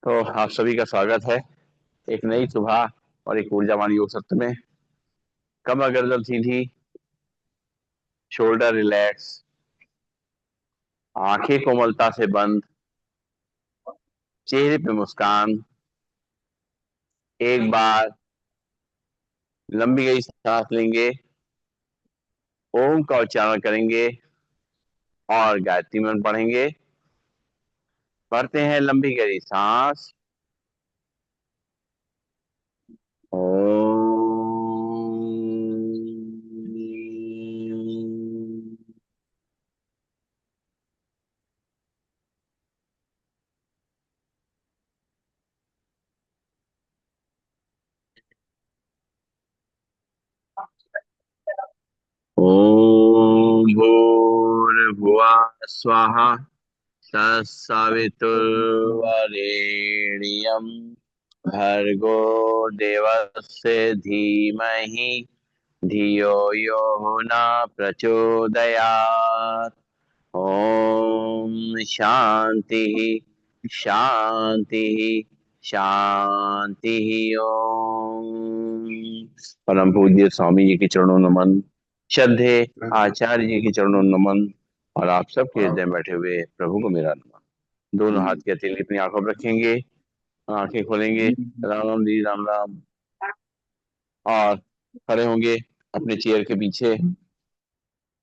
तो आप सभी का स्वागत है एक नई सुबह और एक ऊर्जावान योग सत्र में। कमर गर्दन सीधी, शोल्डर रिलैक्स, आंखें कोमलता से बंद, चेहरे पे मुस्कान। एक बार लंबी गई सांस लेंगे, ओम का उच्चारण करेंगे और गायत्री मंत्र पढ़ेंगे। पढ़ते हैं लंबी गहरी सांस। ओम। ओम भूर्भुवः स्वाहा तत्सवितुर्वरेण्यं भर्गो देवस्य धीमहि धियो यो न प्रचोदयात्। ओम शांति शांति शांति। ओम। परम पूज्य स्वामी जी के चरणों नमन, श्रद्धे आचार्य जी के चरणों नमन, और आप सबके हृदय में बैठे हुए प्रभु को मेरा नमन। दोनों हाथ के हथेली अपनी आंखों पर रखेंगे, आंखें खोलेंगे। राम राम जी, राम राम। और खड़े होंगे अपने चेयर के पीछे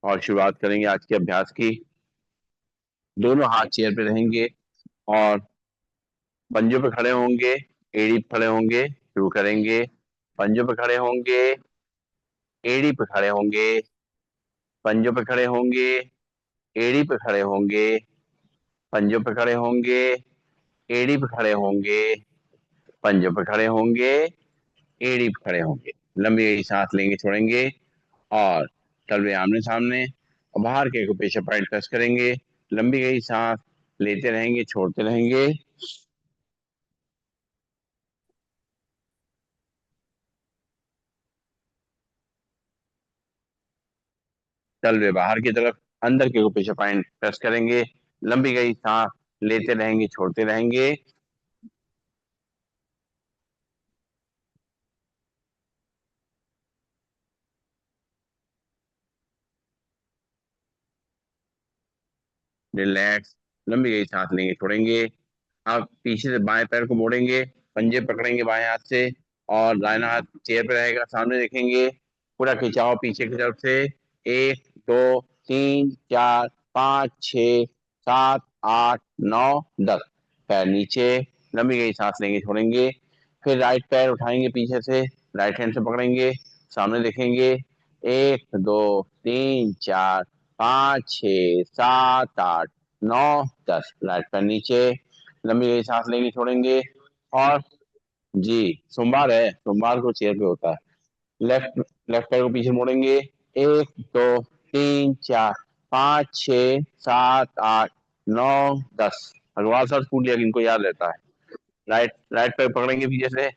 और शुरुआत करेंगे आज के अभ्यास की। दोनों हाथ चेयर पे रहेंगे और पंजों पे खड़े होंगे, एड़ी पे खड़े होंगे। शुरू करेंगे। पंजों पे खड़े होंगे, एड़ी पे खड़े होंगे, पंजों पे खड़े होंगे, एड़ी पे खड़े होंगे, पंजों पे खड़े होंगे, एड़ी पे खड़े होंगे, पंजों पे खड़े होंगे, एड़ी पे खड़े होंगे। लंबी सांस लेंगे, छोड़ेंगे और तलवे आमने सामने और बाहर के पेशा पॉइंट टच करेंगे। लंबी गई सांस लेते रहेंगे, छोड़ते रहेंगे। तलवे बाहर की तरफ, अंदर के पेशा पॉइंट प्रेस करेंगे। लंबी गई सांस लेते रहेंगे, छोड़ते रहेंगे। रिलैक्स। लंबी गई सांस लेंगे, छोड़ेंगे। आप पीछे से बाएं पैर को मोड़ेंगे, पंजे पकड़ेंगे बाएं हाथ से और दाहिना हाथ चेयर पे रहेगा, सामने देखेंगे। पूरा खिंचाव पीछे की तरफ से। 1 2 3 4 5 6 7 8 9 10। पैर नीचे। लंबी गई सांस लेंगे, छोड़ेंगे। फिर राइट पैर उठाएंगे पीछे से, राइट हैंड से पकड़ेंगे, सामने देखेंगे। 1 2 3 4 5 6 7 8 9 10। राइट पैर नीचे। लंबी गई सांस लेंगे, छोड़ेंगे। और जी, सोमवार है, सोमवार को चेयर पे होता है। लेफ्ट लेफ्ट पैर को पीछे मोड़ेंगे। 1 2 3 4 5 6 7 8 9 10। भगवान सर फूट गया, इनको याद रहता है। राइट राइट पैर पकड़ेंगे पीछे से।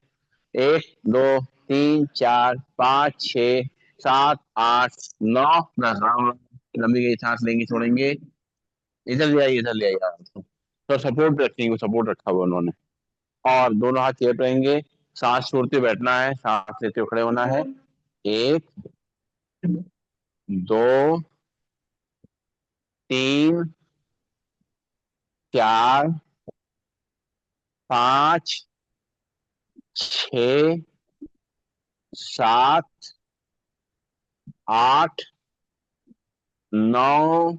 1 2 3 4 5 6 7 8 9 10। लंबी गई सांस लेंगे, छोड़ेंगे। इधर ले आइए, इधर ले आइए आराम से। तो सपोर्ट रखेंगे, सपोर्ट रखा हुआ उन्होंने। और दोनों हाथ चेयर पे रहेंगे। सांस छोड़ते बैठना है, सांस लेते हुए खड़े होना है। 1 2 3 4 5 6 7 8 9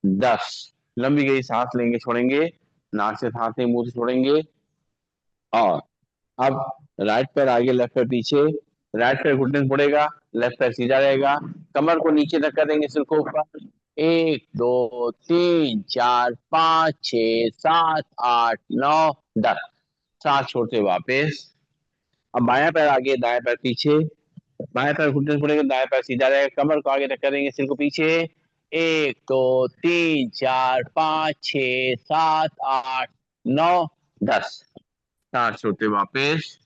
10। लंबी गई सांस लेंगे, छोड़ेंगे। नाक से सांस लेंगे, मुंह से छोड़ेंगे। और अब राइट पैर आगे, लेफ्ट पैर पीछे। राइट पैर घुटने से मुड़ेगा, लेफ्ट पैर सीधा रहेगा। कमर को नीचे धक्का देंगे, सिर को ऊपर। 1 2 3 4 5 6 7 8 9 10। सांस छोड़ते वापस। अब बायां पैर आगे, दाएं पैर पीछे। बाएं पैर घुटने से मुड़ेगा, दाएं पैर सीधा रहेगा। कमर को आगे धक्का देंगे, सिर को पीछे। 1 2 3 4 5 6 7 8 9 10। सांस छोड़ते वापस।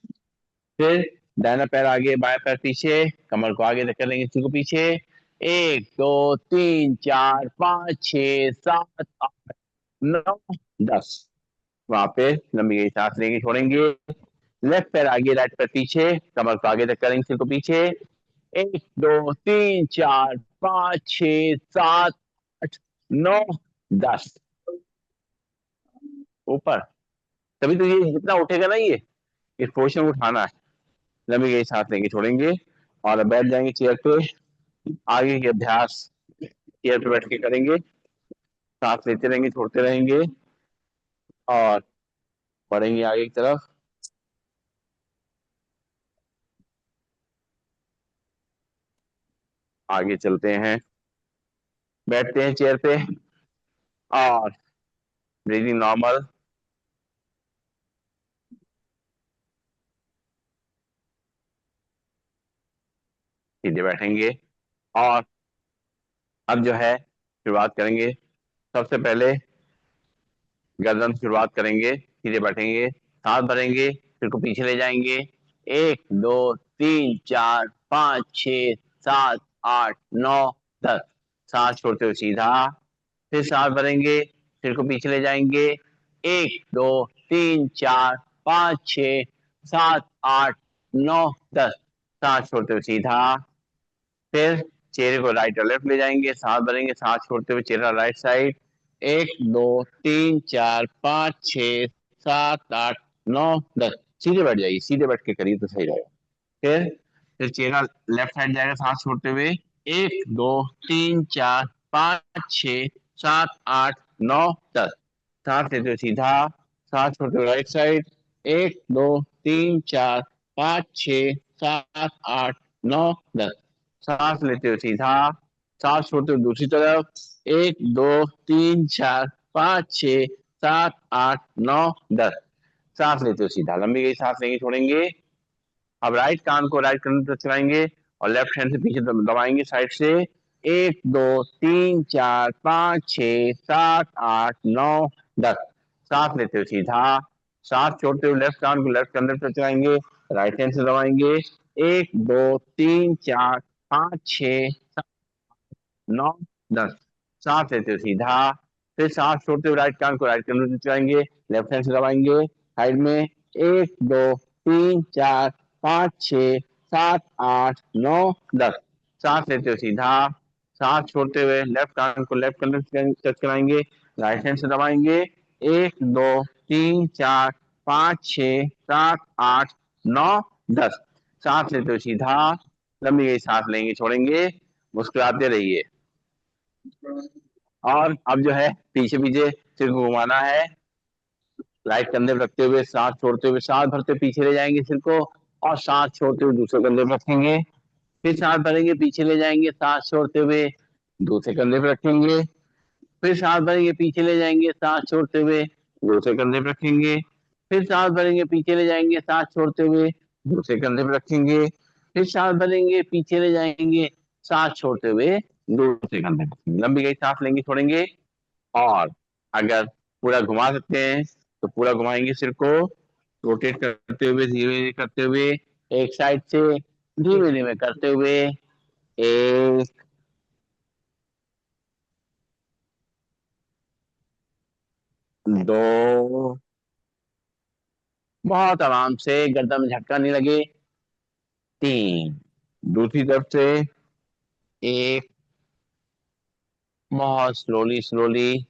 फिर दाहिना पैर आगे, बायां पैर पीछे। कमर को आगे धक्का देंगे, सिर को पीछे। 1 2 3 4 5 6 7 8 9 10। वापस लंबी गई सांस लेंगे, छोड़ेंगे। लेफ्ट पैर आगे, राइट पैर पीछे, कमर को आगे तक करेंगे, सिर को पीछे। 1 2 3 4 5 6 7 8 9 10 ऊपर। तभी तो ये जितना उठेगा ना, ये इस पोजिशन को उठाना है। लंबी गई सांस लेंगे, छोड़ेंगे और अब बैठ जाएंगे चेयर पे। आगे के अभ्यास चेयर पे बैठ के करेंगे। सांस लेते रहेंगे, छोड़ते रहेंगे और बढ़ेंगे आगे की तरफ। आगे चलते हैं, बैठते हैं चेयर पे और ब्रीदिंग नॉर्मल। सीधे बैठेंगे और अब जो है शुरुआत करेंगे। सबसे पहले गर्दन से शुरुआत करेंगे, सीधे बैठेंगे, सांस भरेंगे, सिर को पीछे ले जाएंगे। 1 2 3 4 5 6 7 8 9 10। सांस छोड़ते हुए सीधा, फिर सांस भरेंगे, सिर को पीछे ले जाएंगे। 1 2 3 4 5 6 7 8 9 10। सांस छोड़ते हुए सीधा, फिर चेहरे को राइट और लेफ्ट ले जाएंगे, सांस भरेंगे, सांस छोड़ते हुए चेहरा राइट साइड। 1 2 3 4 5 6 7 8 9 10। सीधे बैठ जाइए, सीधे बैठ के करिए तो सही रहेगा। फिर चेहरा लेफ्ट साइड जाएगा सांस छोड़ते हुए। 1 2 3 4 5 6 7 8 9 10। सांस लेते हुए सीधा, सांस छोड़ते हुए राइट साइड। 1 2 3 4 5 6 7 8 9 10। सांस लेते हुए सीधा, सांस छोड़ते हुए दूसरी तरफ। 1 2 3 4 5 6 7 8 9 10। सांस लेते हुए सीधा, लंबी गई सांस लेंगे, छोड़ेंगे। अब राइट कान को राइट कान पर चलाएंगे और लेफ्ट हैंड से पीछे दबाएंगे साइड से। 1 2 3 4 5 6 7 8 9 10। सांस लेते हुए सीधा, सांस छोड़ते हुए लेफ्ट कान को लेफ्ट कंधे पर चलाएंगे, राइट हैंड से दबाएंगे। 1 2 3 4 5 6 7 9 10। सांस लेते हुए सीधा, फिर सांस छोड़ते हुए राइट कान को राइट कंधे पर चलाएंगे, लेफ्ट हैंड से दबाएंगे साइड में। 1 2 3 4 5 6 7 8 9 10। सांस लेते हुए सीधा, सांस छोड़ते हुए लेफ्ट कान को लेफ्ट कंधे से टच कराएंगे, राइट हैंड से दबाएंगे। 1 2 3 4 5 6 7 8 9 10। सांस लेते हुए सीधा, लंबी गई सांस लेंगे, छोड़ेंगे, मुस्कुराते रहिए। और अब जो है पीछे पीछे सिर को घुमाना है, राइट कंधे पे रखते हुए सांस छोड़ते हुए, सांस भरते पीछे ले जाएंगे सिर को और सांस छोड़ते हुए दूसरे कंधे पे रखेंगे। फिर सांस भरेंगे, पीछे ले जाएंगे, सांस छोड़ते हुए दूसरे कंधे पे रखेंगे। फिर सांस भरेंगे, पीछे ले जाएंगे, सांस छोड़ते हुए दूसरे कंधे पे रखेंगे। फिर सांस भरेंगे, पीछे ले जाएंगे, सांस छोड़ते हुए दूसरे कंधे पे रखेंगे। फिर सांस भरेंगे, पीछे ले जाएंगे, सांस छोड़ते हुए दूसरे कंधे पे रखेंगे। लंबी गई सांस लेंगे, छोड़ेंगे और अगर पूरा घुमा सकते हैं तो पूरा घुमाएंगे सिर को, रोटेट करते हुए, धीरे धीरे करते हुए, एक साइड से धीरे धीरे करते हुए। 1 2, बहुत आराम से, गर्दन में झटका नहीं लगे। 3, दूसरी तरफ से। 1, बहुत स्लोली स्लोली।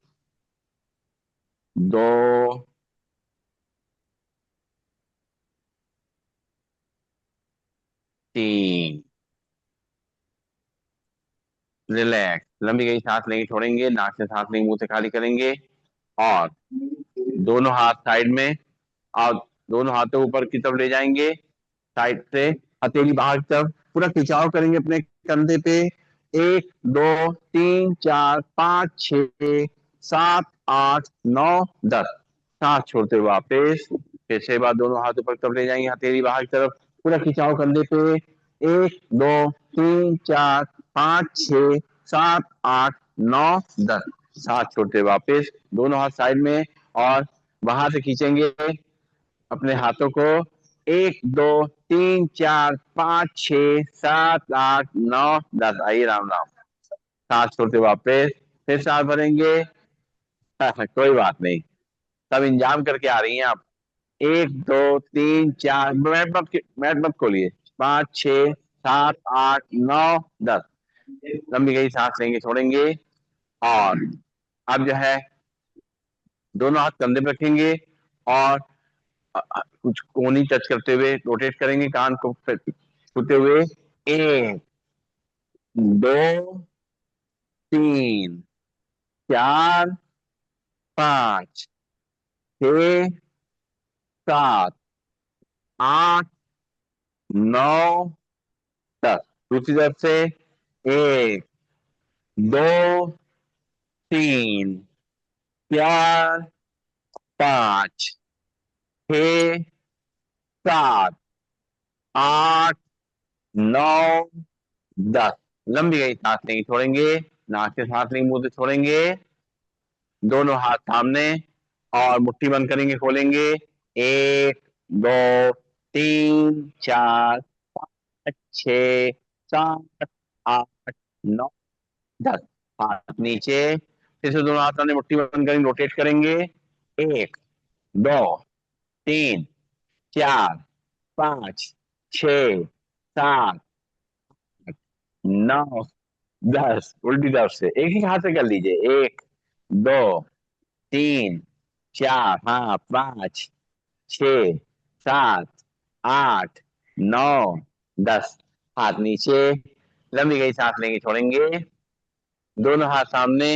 2, 3, रिलैक्स। लंबी गई सांस लेंगे, छोड़ेंगे, नाक से सांस लेंगे, मुंह से खाली करेंगे और दोनों हाथ साइड में और दोनों हाथों ऊपर की तरफ ले जाएंगे, साइड से हथेली बाहर की तरफ, पूरा खिंचाव करेंगे अपने कंधे पे। 1 2 3 4 5 6 7 8 9 10। सांस छोड़ते हुए वापस, फिर से बार दोनों हाथ ऊपर की तरफ ले जाएंगे, हथेली बाहर की तरफ, पूरा खिंचाव कंधे पे। 1 2 3 4 5 6 7 8 9 10। सांस छोड़ते हुए वापस, दोनों हाथ साइड में और बाहर से खींचेंगे अपने हाथों को। 1 2 3 4 5 6 7 8 9 10। आइए राम राम। सांस छोड़ते वापस, फिर सांस भरेंगे। कोई बात नहीं, सब इंतजाम करके आ रही हैं आप। 1 2 3 4, मैट मत खोलिए। 5 6 7 8 9 10। लंबी गई सांस लेंगे, छोड़ेंगे। और अब जो है दोनों हाथ कंधे पे रखेंगे और कुछ कोहनी टच करते हुए रोटेट करेंगे, कान को छूते हुए। 1 2 3 4 5 6 7 8 9 10। दूसरी तरफ से। 1 2 3 4 5 6 7 8 9 10। लंबी गई सांस लेंगे, छोड़ेंगे। नाक से सांस लेंगे, मुंह से छोड़ेंगे। दोनों हाथ सामने और मुट्ठी बंद करेंगे, खोलेंगे। 1 2 3 4 5 6 7 8 9 10। हाथ नीचे। फिर से दोनों हाथ सामने, मुट्ठी बंद करेंगे, रोटेट करेंगे। 1 2 3 4 5 6 7 8 9 10। उल्टी तरफ से एक ही हाथ से कर लीजिए। 1 2 3 4, हाँ, 5 6 7 8 9 10। हाथ नीचे। लंबी गई सांस लेंगे, छोड़ेंगे। दोनों हाथ सामने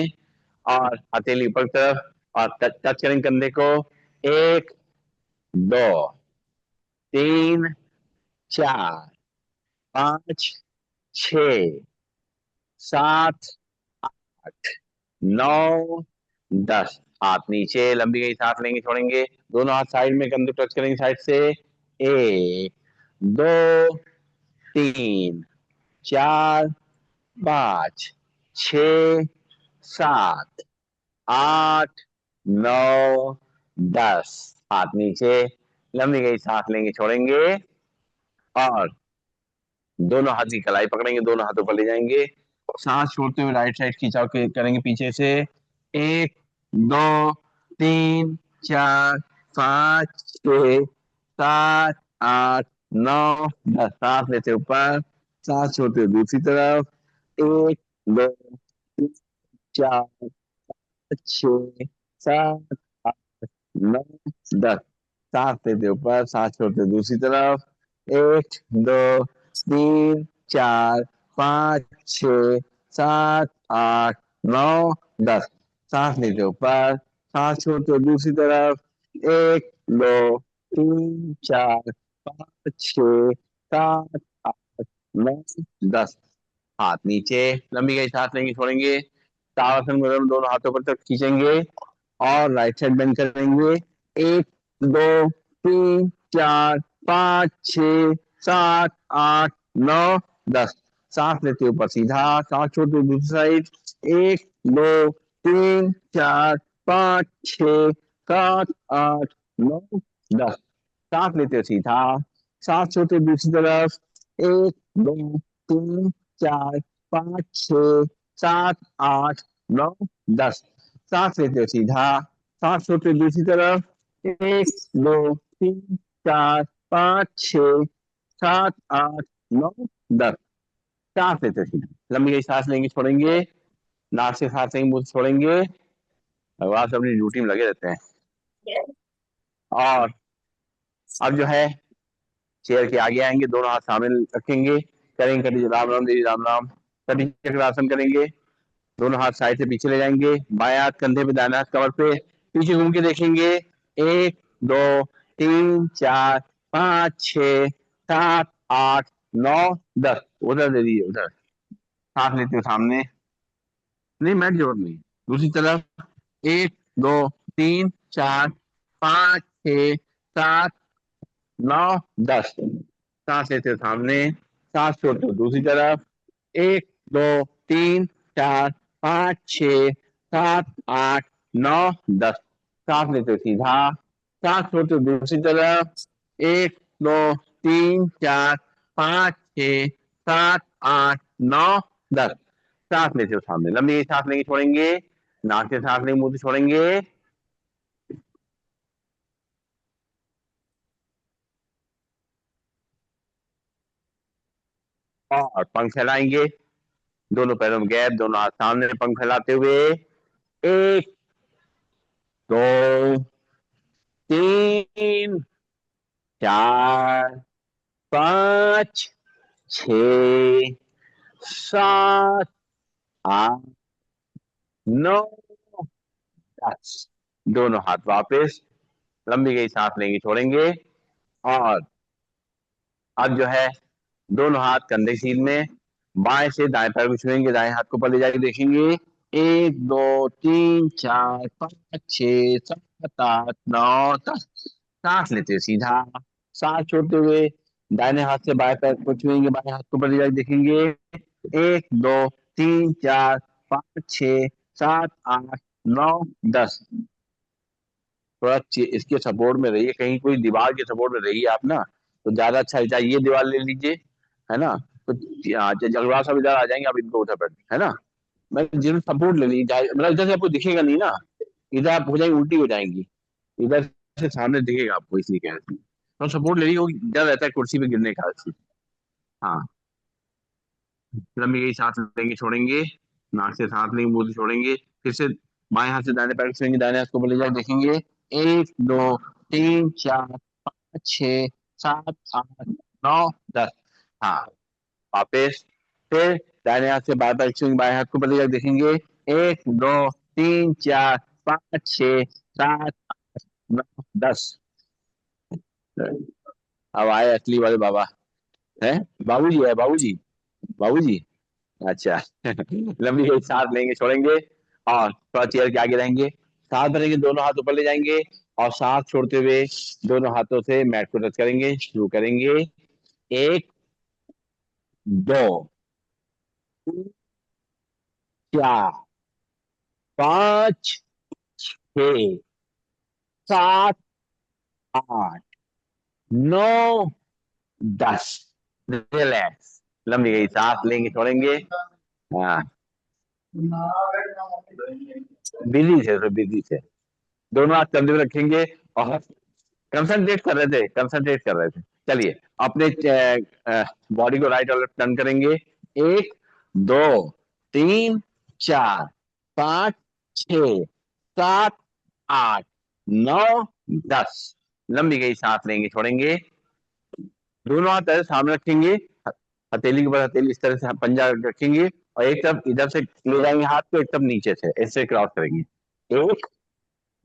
और हथेली ऊपर की तरफ और टच टच करेंगे कंधे को। 1 2 3 4 5 6 7 8 9 10। हाथ नीचे। लंबी गई सांस लेंगे, छोड़ेंगे। दोनों हाथ साइड में कंधे टच करेंगे साइड से। 1 2 3 4 5 6 7 8 9 10। हाथ नीचे। लंबी गई सांस लेंगे, छोड़ेंगे। और दोनों हाथ की कलाई पकड़ेंगे, दोनों हाथों पर ले जाएंगे। सांस छोड़ते हुए राइट साइड खिंचाव करेंगे पीछे से। 1 2 3 4 5 6 7 8 9 10। सांस लेते ऊपर, सांस छोड़ते हुए दूसरी तरफ। 1 2 3 4 5 6 7 8 9 10। सांस लेते ऊपर, सांस छोड़ते दूसरी तरफ। 1 2 3 4 5 6 7 8 9 10। सांस लेते ऊपर, सांस छोड़ते दूसरी तरफ। 1 2 3 4 5 6 7 8 9 10। हाथ नीचे। लंबी गई सांस लेंगे, छोड़ेंगे। ताड़ासन मुद्रा, दोनों हाथों पर तक खींचेंगे और राइट साइड बेंड करेंगे। 1 2 3 4 5 6 7 8 9 10। सांस लेते ऊपर सीधा, सांस छोड़ते दूसरी साइड। 1 2 3 4 5 6 7 8 9 10। सांस लेते सीधा, सांस छोड़ते दूसरी तरफ। 1 2 3 4 5 6 7 8 9 10। सांस लेते सीधा, सांस छोड़ते दूसरी तरफ। 1 2 3 4 5 6 7 8 9 10। सांस लेते सीधा। लंबी गई सांस लेंगे, छोड़ेंगे। नाक से सांस लेंगे, मुंह से छोड़ेंगे। भगवान से अपनी ड्यूटी में लगे रहते हैं। और अब जो है चेयर के आगे आएंगे, दोनों हाथ सामने रखेंगे। करेंगे कटी राम राम देवी राम राम। कटी चक्रासन करेंगे। दोनों हाथ साइड से पीछे ले जाएंगे। बाएं हाथ कंधे पे, दाएं हाथ कमर पे। पीछे घूम के देखेंगे। 1 2 3 4 5 6 7 8 9 10। उधर दे दीजिए, उधर। सांस लेते हो सामने, नहीं मैट जोड़ नहीं, दूसरी तरफ। 1 2 3 4 5 6 7 9 10। सांस लेते हो सामने, सांस छोड़ते हो दूसरी तरफ। 1 2 3 4 5 6 7 8 9 10। सांस लेते हो सीधा, सांस छोड़ते हो दूसरी तरफ। 1 2 3 4 5 6 7 8 9 10। सांस लेते हो सामने, लंबी सांस लेंगे, छोड़ेंगे। नाक से सांस लेंगे, मुंह से छोड़ेंगे। और पंख फैलाएंगे, दोनों पैरों में गैप, दोनों हाथ सामने, पंख फैलाते हुए। एक, दो, तीन, चार, पाँच, छ, सात, आठ, नौ, 10। दोनों हाथ वापस, लंबी गई सांस लेंगे, छोड़ेंगे। और अब जो है दोनों हाथ कंधे सीध में, बाएं से दाएं पैर को छुएंगे, दाएं हाथ को ऊपर ले जाके देखेंगे। एक, दो, तीन, चार, पाँच, छह, सात, आठ, नौ, 10। सांस लेते हुए सीधा, सांस छोड़ते हुए दाहिने हाथ से बाएं पैर को छुएंगे, बाएं हाथ को ऊपर ले जाके देखेंगे। एक, दो, तीन, चार, पाँच, छह, सात, आठ, नौ, 10। थोड़ा इसके सपोर्ट में रहिए, कहीं कोई दीवार के सपोर्ट में रहिए आप ना, तो ज्यादा अच्छा है। चाहे ये दीवार ले लीजिए, है ना। तो जगवा सब इधर आ जाएंगे, आप इनको उधर बैठ, है ना। मैं जिन सपोर्ट ले लीजिए, मतलब इधर से आपको दिखेगा नहीं ना, इधर आप हो जाएंगे, उल्टी हो जाएंगी। इधर से सामने दिखेगा आपको, इसलिए कह रहे थे तो सपोर्ट ले लीजिए, वो डर रहता है कुर्सी पे गिरने का। हाँ, लंबी गई सांस लेंगे, छोड़ेंगे, नाक से सांस लेंगे, मुंह से छोड़ेंगे। फिर से बाएं हाथ से दाहिने पैर को छुएंगे, दाहिने हाथ को ले जाकर देखेंगे। एक, दो, तीन, चार, पाँच, छह, सात, आठ, नौ, 10। हाँ, वापिस। फिर दाहिने हाथ से बाएं पैर को छुएंगे, बाएं हाथ को ले जाकर देखेंगे। एक, दो, तीन, चार, पाँच, छह, सात, 9, 10। अब आए असली वाले बाबा, है बाबूजी, है बाबूजी, बाबूजी। अच्छा। लंबी गई सांस लेंगे, छोड़ेंगे, और थोड़ा चेयर के आगे रहेंगे। सांस भरेंगे, दोनों हाथ ऊपर ले जाएंगे, और सांस छोड़ते हुए दोनों हाथों से मैट को टच करेंगे, शुरू करेंगे। एक, दो, तीन, चार, पाँच, छह, सात, आठ, नौ, 10। रिलैक्स। लंबी गई सांस लेंगे, छोड़ेंगे। हाँ, बिजी थे तो बिजी थे। दोनों हाथ कंधे पे रखेंगे, और कंसंट्रेट कर रहे थे, कंसंट्रेट कर रहे थे। चलिए, अपने बॉडी को राइट और लेफ्ट टर्न करेंगे। एक, दो, तीन, चार, पाँच, छ, सात, आठ, नौ, 10। लंबी गई सांस लेंगे, छोड़ेंगे। दोनों हाथ ऐसे सामने रखेंगे, हथेली के ऊपर हथेली, इस तरह से पंजा रखेंगे, और एक तरफ इधर से ले जाएंगे हाथ को, एक तरफ नीचे से ऐसे क्रॉस करेंगे। एक,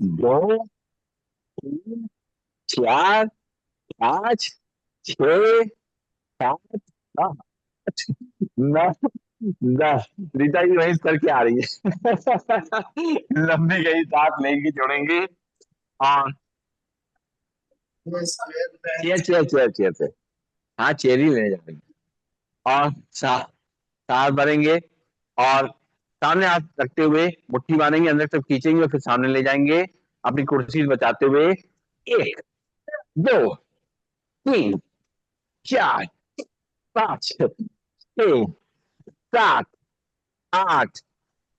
दो, तीन, चार, पाँच, छह, सात, आठ, नौ, 10। रीता जी वही करके आ रही है। लंबी गई सांस लेंगे, छोड़ेंगे। और चेयर चेयर चेयर चेयर पे, हाँ चेयर ही लेने जाएंगे। और सांस भरेंगे, और सामने हाथ रखते हुए मुट्ठी बांधेंगे, अंदर तक खींचेंगे, और फिर सामने ले जाएंगे, अपनी कुर्सी बचाते हुए। एक, दो, तीन, चार, पाँच, छह, सात, आठ,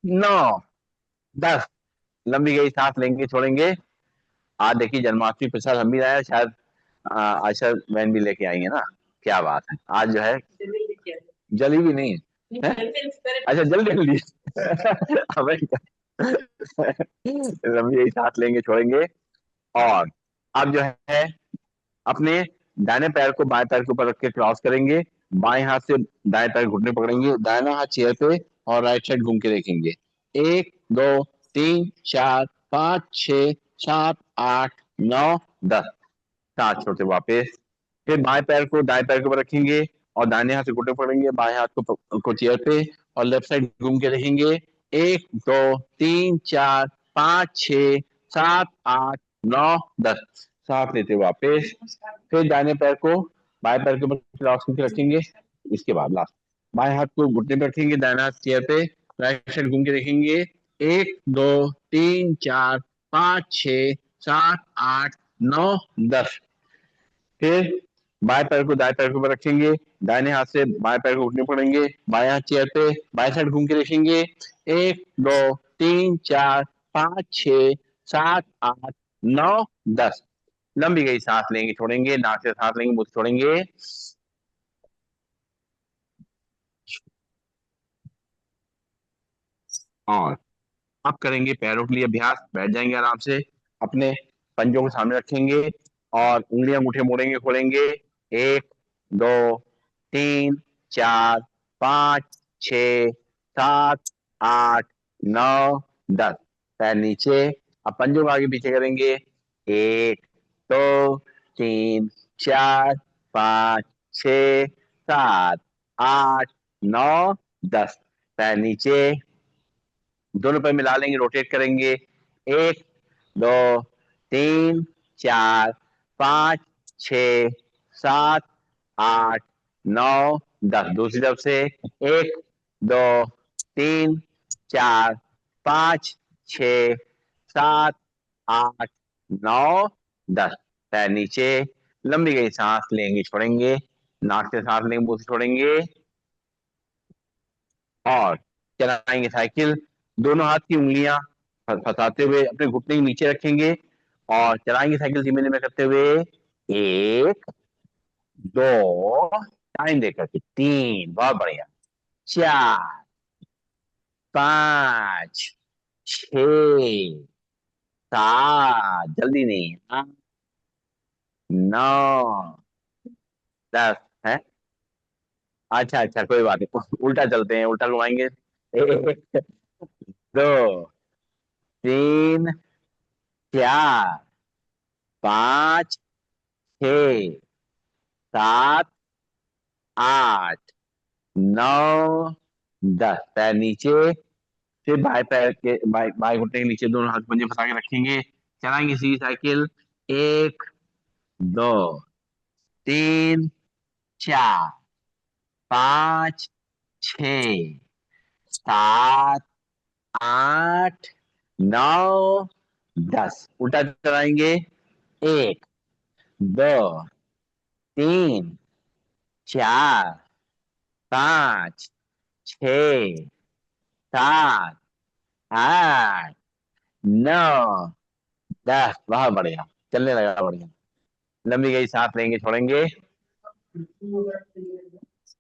नौ, 10। लंबी गई सांस लेंगे, छोड़ेंगे। आज देखिए जन्माष्टमी प्रसाद हम भी लाए हैं, शायद आशा बहन भी लेके आई है ना। क्या बात है, आज जो है जली भी नहीं है, है? अच्छा, जल जल ली। अबे लंबी गई सांस लेंगे, छोड़ेंगे। और अब जो है अपने दाहिने पैर को बाएं पैर के ऊपर रख के क्रॉस करेंगे, बाएं हाथ से दाएं पैर घुटने पकड़ेंगे, दाहिना हाथ चेयर पे, और राइट साइड घूम के देखेंगे। एक, दो, तीन, चार, पाँच, छ, सात, आठ, नौ, 10। सांस छोड़ते वापस। फिर बाएं पैर को दाएं पैर के ऊपर रखेंगे, और दाहिने हाथ से घुटने पकड़ेंगे, बाएं हाथ को चेयर पे, और लेफ्ट साइड घूम के देखेंगे। एक, दो, तीन, चार, पाँच, छ, सात, आठ, नौ, 10। सांस लेते वापस। फिर दाहिने पैर को बाएं पैर के ऊपर क्रॉस करके रखेंगे। इसके बाद लास्ट, बाएं हाथ को घुटने पे रखेंगे, दाहिना हाथ चेयर पे, राइट साइड घूम के देखेंगे। एक, दो, तीन, चार, पाँच, छ, सात, आठ, नौ, 10। फिर बाएं पैर को दाएं पैर के ऊपर रखेंगे, दाहिने हाथ से बाएं पैर को घुटने पड़ेंगे, बाएं हाथ चेयर पे, बाएं साइड घूम के देखेंगे। एक, दो, तीन, चार, पाँच, छ, सात, आठ, नौ, 10। लंबी गई सांस लेंगे, छोड़ेंगे, नाक से सांस लेंगे, मुंह से छोड़ेंगे। और अब करेंगे पैरों के लिए अभ्यास। बैठ जाएंगे आराम से, अपने पंजों को सामने रखेंगे और उंगलियां अंगूठे मोड़ेंगे खोलेंगे। एक, दो, तीन, चार, पाँच, छ, सात, आठ, नौ, 10। पैर नीचे। अब पंजों को आगे पीछे करेंगे। एक, दो, तीन, चार, पाँच, छ, सात, आठ, नौ, 10। पैर नीचे। दोनों पैर मिला लेंगे, रोटेट करेंगे। एक, दो, तीन, चार, पाँच, छ, सात, आठ, नौ, 10। दूसरी तरफ से। एक, दो, तीन, चार, पाँच, छ, सात, आठ, नौ, 10। पैर नीचे। लंबी गई सांस लेंगे, छोड़ेंगे। नाक से सांस लेंगे, मुंह से छोड़ेंगे। और चलाएंगे साइकिल। दोनों हाथ की उंगलियां फंसाते हुए अपने घुटने के नीचे रखेंगे और चलाएंगे साइकिल धीमे धीमे करते हुए। एक, दो, टाइम देकर के तीन, बहुत बढ़िया। चार, पाँच, छ, सात, जल्दी नहीं, आठ, नौ, 10 है। अच्छा अच्छा, कोई बात नहीं, उल्टा चलते हैं, उल्टा घुमाएंगे। एक, दो, तीन, चार, पाँच, छ, सात, आठ, नौ, 10। पैर नीचे। फिर बाएं पैर के बाएं बाएं घुटने के नीचे दोनों हाथ पंजे फंसा के रखेंगे। चलाएंगे सीधी साइकिल। एक, दो, तीन, चार, पाँच, छ, सात, आठ, नौ, 10। उल्टा चलाएंगे। एक, दो, तीन, चार, पाँच, छ, सात, आठ, नौ, 10। बहुत बढ़िया, चलने लगा बढ़िया। लंबी गई सांस लेंगे, छोड़ेंगे।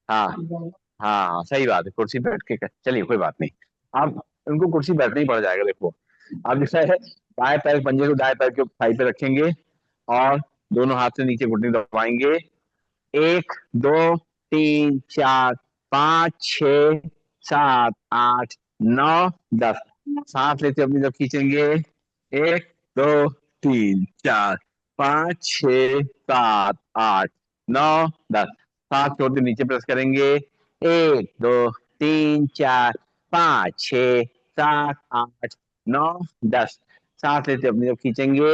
हाँ हाँ हाँ, सही बात है, कुर्सी पे बैठ के चलिए, कोई बात नहीं। अब उनको कुर्सी बैठना ही पड़ जाएगा, देखो। अब जैसा है, बाएं पैर पंजे को दाएं पैर के साइड पे रखेंगे और दोनों हाथ से नीचे घुटने दबाएंगे। एक, दो, तीन, चार, पाँच, छ, सात, आठ, नौ, 10। सांस लेते अपनी तरफ खींचेंगे। एक, दो, तीन, चार, पाँच, छ, सात, आठ, नौ, 10। सांस छोड़ते नीचे प्रेस करेंगे। एक, दो, तीन, चार, पाँच, छ, सात, आठ, नौ, 10। सांस लेते अपनी तरफ खींचेंगे।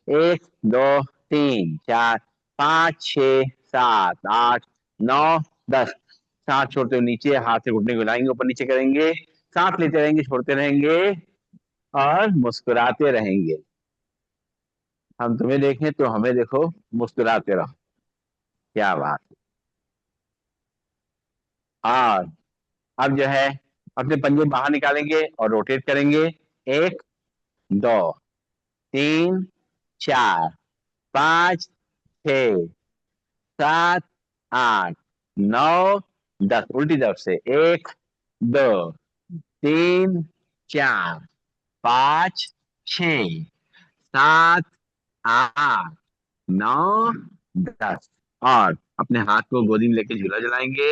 एक, दो, तीन, चार, पाँच, छ, सात, आठ, नौ, 10। सांस छोड़ते हुए नीचे, हाथ से घुटने को हिलाएंगे, ऊपर नीचे करेंगे। सांस लेते रहेंगे, छोड़ते रहेंगे और मुस्कुराते रहेंगे। हम तुम्हें देखें तो हमें देखो, मुस्कुराते रहो। क्या बात। और अब जो है, अपने पंजे बाहर निकालेंगे और रोटेट करेंगे। एक, दो, तीन, चार, पाँच, छ, सात, आठ, नौ, 10। उल्टी तरफ से। एक, दो, तीन, चार, पाँच, छ, सात, आठ, नौ, 10। और अपने हाथ को गोदी में लेके झूला जलाएंगे।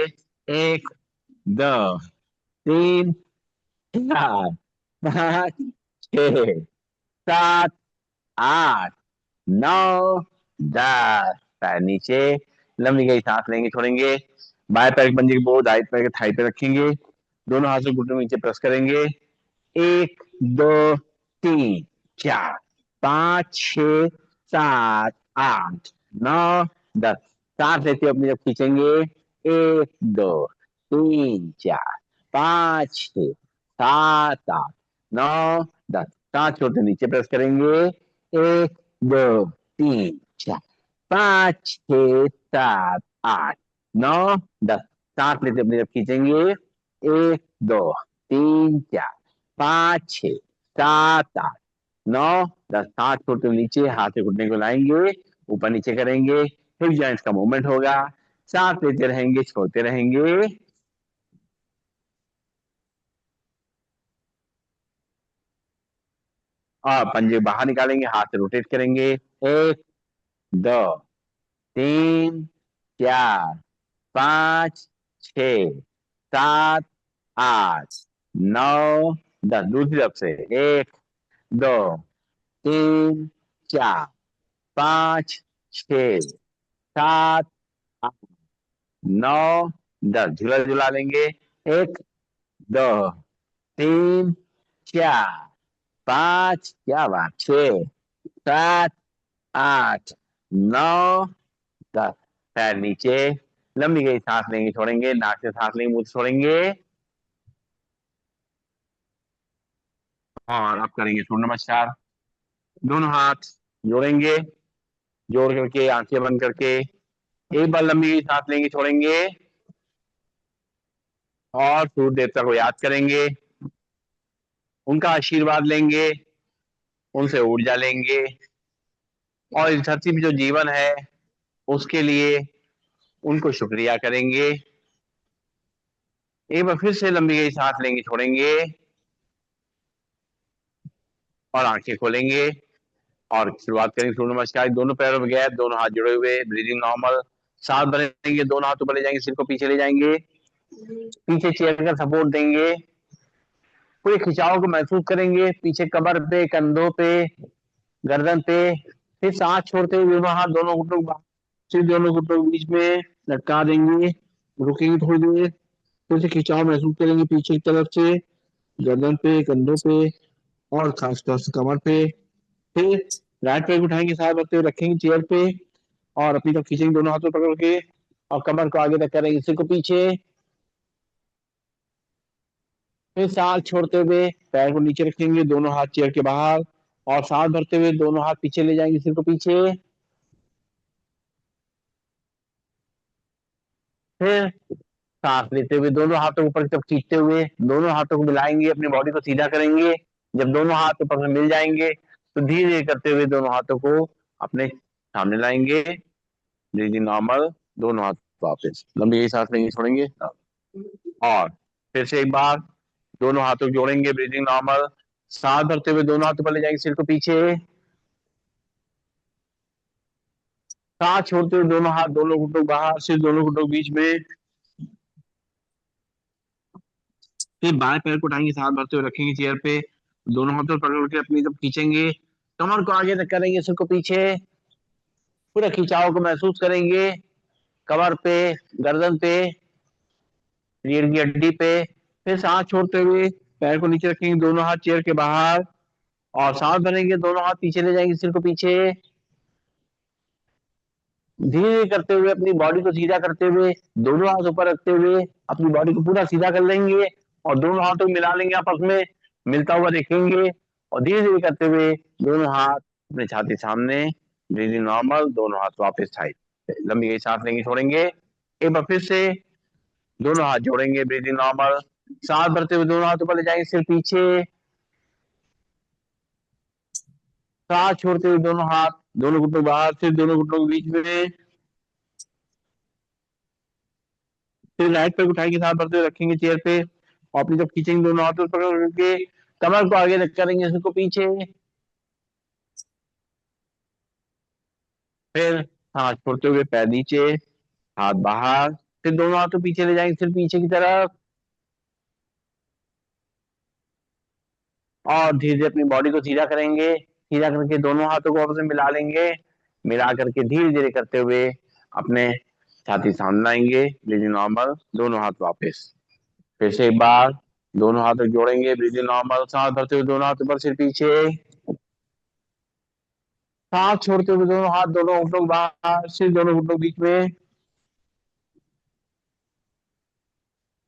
एक, दो, तीन, चार, पाँच, छ, सात, आठ, नौ, 10। पैर नीचे। लंबी गई सांस लेंगे, छोड़ेंगे। बाएं पैर के पंजे की बोझ दाएं पैर के थाई पे रखेंगे। दोनों हाथों को घुटनों के नीचे प्रेस करेंगे। एक, दो, तीन, चार, पाँच, छ, सात, आठ, नौ, 10। सांस लेते हुए अपनी जब खींचेंगे। एक, दो, तीन, चार, पाँच, छ, सात, आठ, नौ, 10। सांस छोड़ते नीचे प्रेस करेंगे। एक, दो, तीन, चार, पाँच, छ, सात, आठ, नौ, 10। सांस लेते अपनी जब खींचेंगे। एक, दो, तीन, चार, पाँच, छ, सात, आठ, नौ, 10। सांस छोड़ते हुए नीचे, हाथ से घुटने को लाएंगे, ऊपर नीचे करेंगे। हिप जॉइंट्स का मूवमेंट होगा। सांस लेते रहेंगे, छोड़ते रहेंगे। और पंजे बाहर निकालेंगे, हाथ से रोटेट करेंगे। 1, 2, 3, 4, 5, 6, 7, 8, 9, 10। दूसरी तरफ से 1, 2, 3, 4, 5, 6, 7, 8, 9, 10। झूला झूला लेंगे। 1, 2, 3, 4, 5, क्या बात, 6, 7, 8, 9, 10। पैर नीचे, लंबी गई सांस लेंगे, छोड़ेंगे, नाक से सांस लेंगे, मुंह से छोड़ेंगे। और अब करेंगे सूर्य नमस्कार। दोनों हाथ जोड़ेंगे, जोड़ करके आंखें बंद करके एक बार लंबी गई सांस लेंगे, छोड़ेंगे और सूर्य देवता को याद करेंगे, उनका आशीर्वाद लेंगे, उनसे ऊर्जा लेंगे और इस धरती में जो जीवन है उसके लिए उनको शुक्रिया करेंगे। एक बार फिर से लंबी गई सांस लेंगे, छोड़ेंगे और आंखें खोलेंगे और शुरुआत करेंगे सूर्य नमस्कार। दोनों पैरों में गैप, दोनों हाथ जुड़े हुए, ब्रीदिंग नॉर्मल। सांस भरेंगे, दोनों हाथ ऊपर ले जाएंगे, सिर को पीछे ले जाएंगे, पीछे चेयर का सपोर्ट देंगे, पूरे खिंचाव को महसूस करेंगे, पीछे कमर पे, कंधों पे, गर्दन पे। फिर सांस छोड़ते हुए दोनों हाथ दोनों घुटनों फिर दोनों घुटनों के बीच में लटका देंगे, रुकेंगे थोड़ी देर, फिर से खिंचाव महसूस करेंगे पीछे की तरफ से, गर्दन पे, कंधों पे और खासतौर से कमर पे। फिर राइट पैर उठाएंगे, साथ बढ़ते हुए रखेंगे चेयर पे और अपनी तरफ खींचेंगे दोनों हाथों पकड़ के और कमर को आगे तक करेंगे, सिर को पीछे। फिर सांस छोड़ते हुए पैर को नीचे रखेंगे, दोनों हाथ चेयर के बाहर और सांस भरते हुए दोनों हाथ पीछे ले जाएंगे, सिर को पीछे। फिर सांस लेते हुए दोनों हाथों को ऊपर की तरफ खींचते हुए दोनों हाथों को मिलाएंगे, अपनी बॉडी को सीधा करेंगे। जब दोनों हाथ ऊपर में मिल जाएंगे तो धीरे धीरे करते हुए दोनों हाथों को अपने सामने लाएंगे, ब्रीदिंग नॉर्मल। दोनों हाथ वापस लंबी सांस लेंगे, छोड़ेंगे और फिर से एक बार दोनों हाथों को जोड़ेंगे, ब्रीदिंग नॉर्मल। सांस भरते हुए दोनों हाथों पर ले जाएंगे, सिर को पीछे। सांस छोड़ते हुए दोनों हाथ दोनों घुटनों बाहर, सिर दोनों घुटनों के बीच में। फिर बाएं पैर को उठाएंगे, सांस भरते हुए रखेंगे चेयर पे, दोनों हाथों पकड़ के अपनी तरफ खींचेंगे, कमर को आगे तक करेंगे, सिर को पीछे। पूरे खिंचाव को महसूस करेंगे, कमर पे, गर्दन पे, रीढ़ की हड्डी पे। फिर सांस छोड़ते हुए पैर को नीचे रखेंगे, दोनों हाथ चेयर के बाहर और सांस भरेंगे, दोनों हाथ पीछे ले जाएंगे, सिर को पीछे। धीरे धीरे करते हुए अपनी बॉडी को सीधा करते हुए दोनों हाथ ऊपर रखते हुए अपनी बॉडी को पूरा सीधा कर लेंगे और दोनों हाथों को मिला लेंगे, आपस में मिलता हुआ देखेंगे और धीरे धीरे करते हुए दोनों हाथ अपने छाती सामने, ब्रीदिंग नॉर्मल। दोनों हाथ वापस साइड, लंबी गई सांस लेंगे, छोड़ेंगे। एक बार फिर से दोनों हाथ जोड़ेंगे, ब्रीदिंग नॉर्मल। सांस भरते हुए दोनों हाथ ऊपर ले जाएंगे, सिर पीछे। सांस छोड़ते हुए दोनों हाथ दोनों घुटनों बाहर, सिर दोनों घुटनों के बीच में। फिर राइट पैर उठाएंगे, साथ भरते हुए रखेंगे चेयर पे और अपनी जब खींचेंगे दोनों हाथों से पकड़ करके कमर को आगे तक करेंगे, सिर को पीछे। फिर हाथ छोड़ते हुए पैर नीचे, हाथ बाहर, फिर दोनों हाथों पीछे ले जाएंगे, सिर पीछे की तरफ और धीरे धीरे अपनी बॉडी को सीधा करेंगे, सीधा करके दोनों हाथों को आपस में मिला लेंगे, मिला करके धीरे धीरे करते हुए अपने छाती सामने लाएंगे, ब्रीदिंग नॉर्मल। दोनों हाथ वापस, फिर से एक बार दोनों हाथ जोड़ेंगे, ब्रीदिंग नॉर्मल। सांस भरते हुए दोनों हाथ ऊपर, सिर पीछे। सांस छोड़ते हुए दोनों हाथ दोनों घुटनों के बाहर, सिर दोनों घुटनों के बीच में।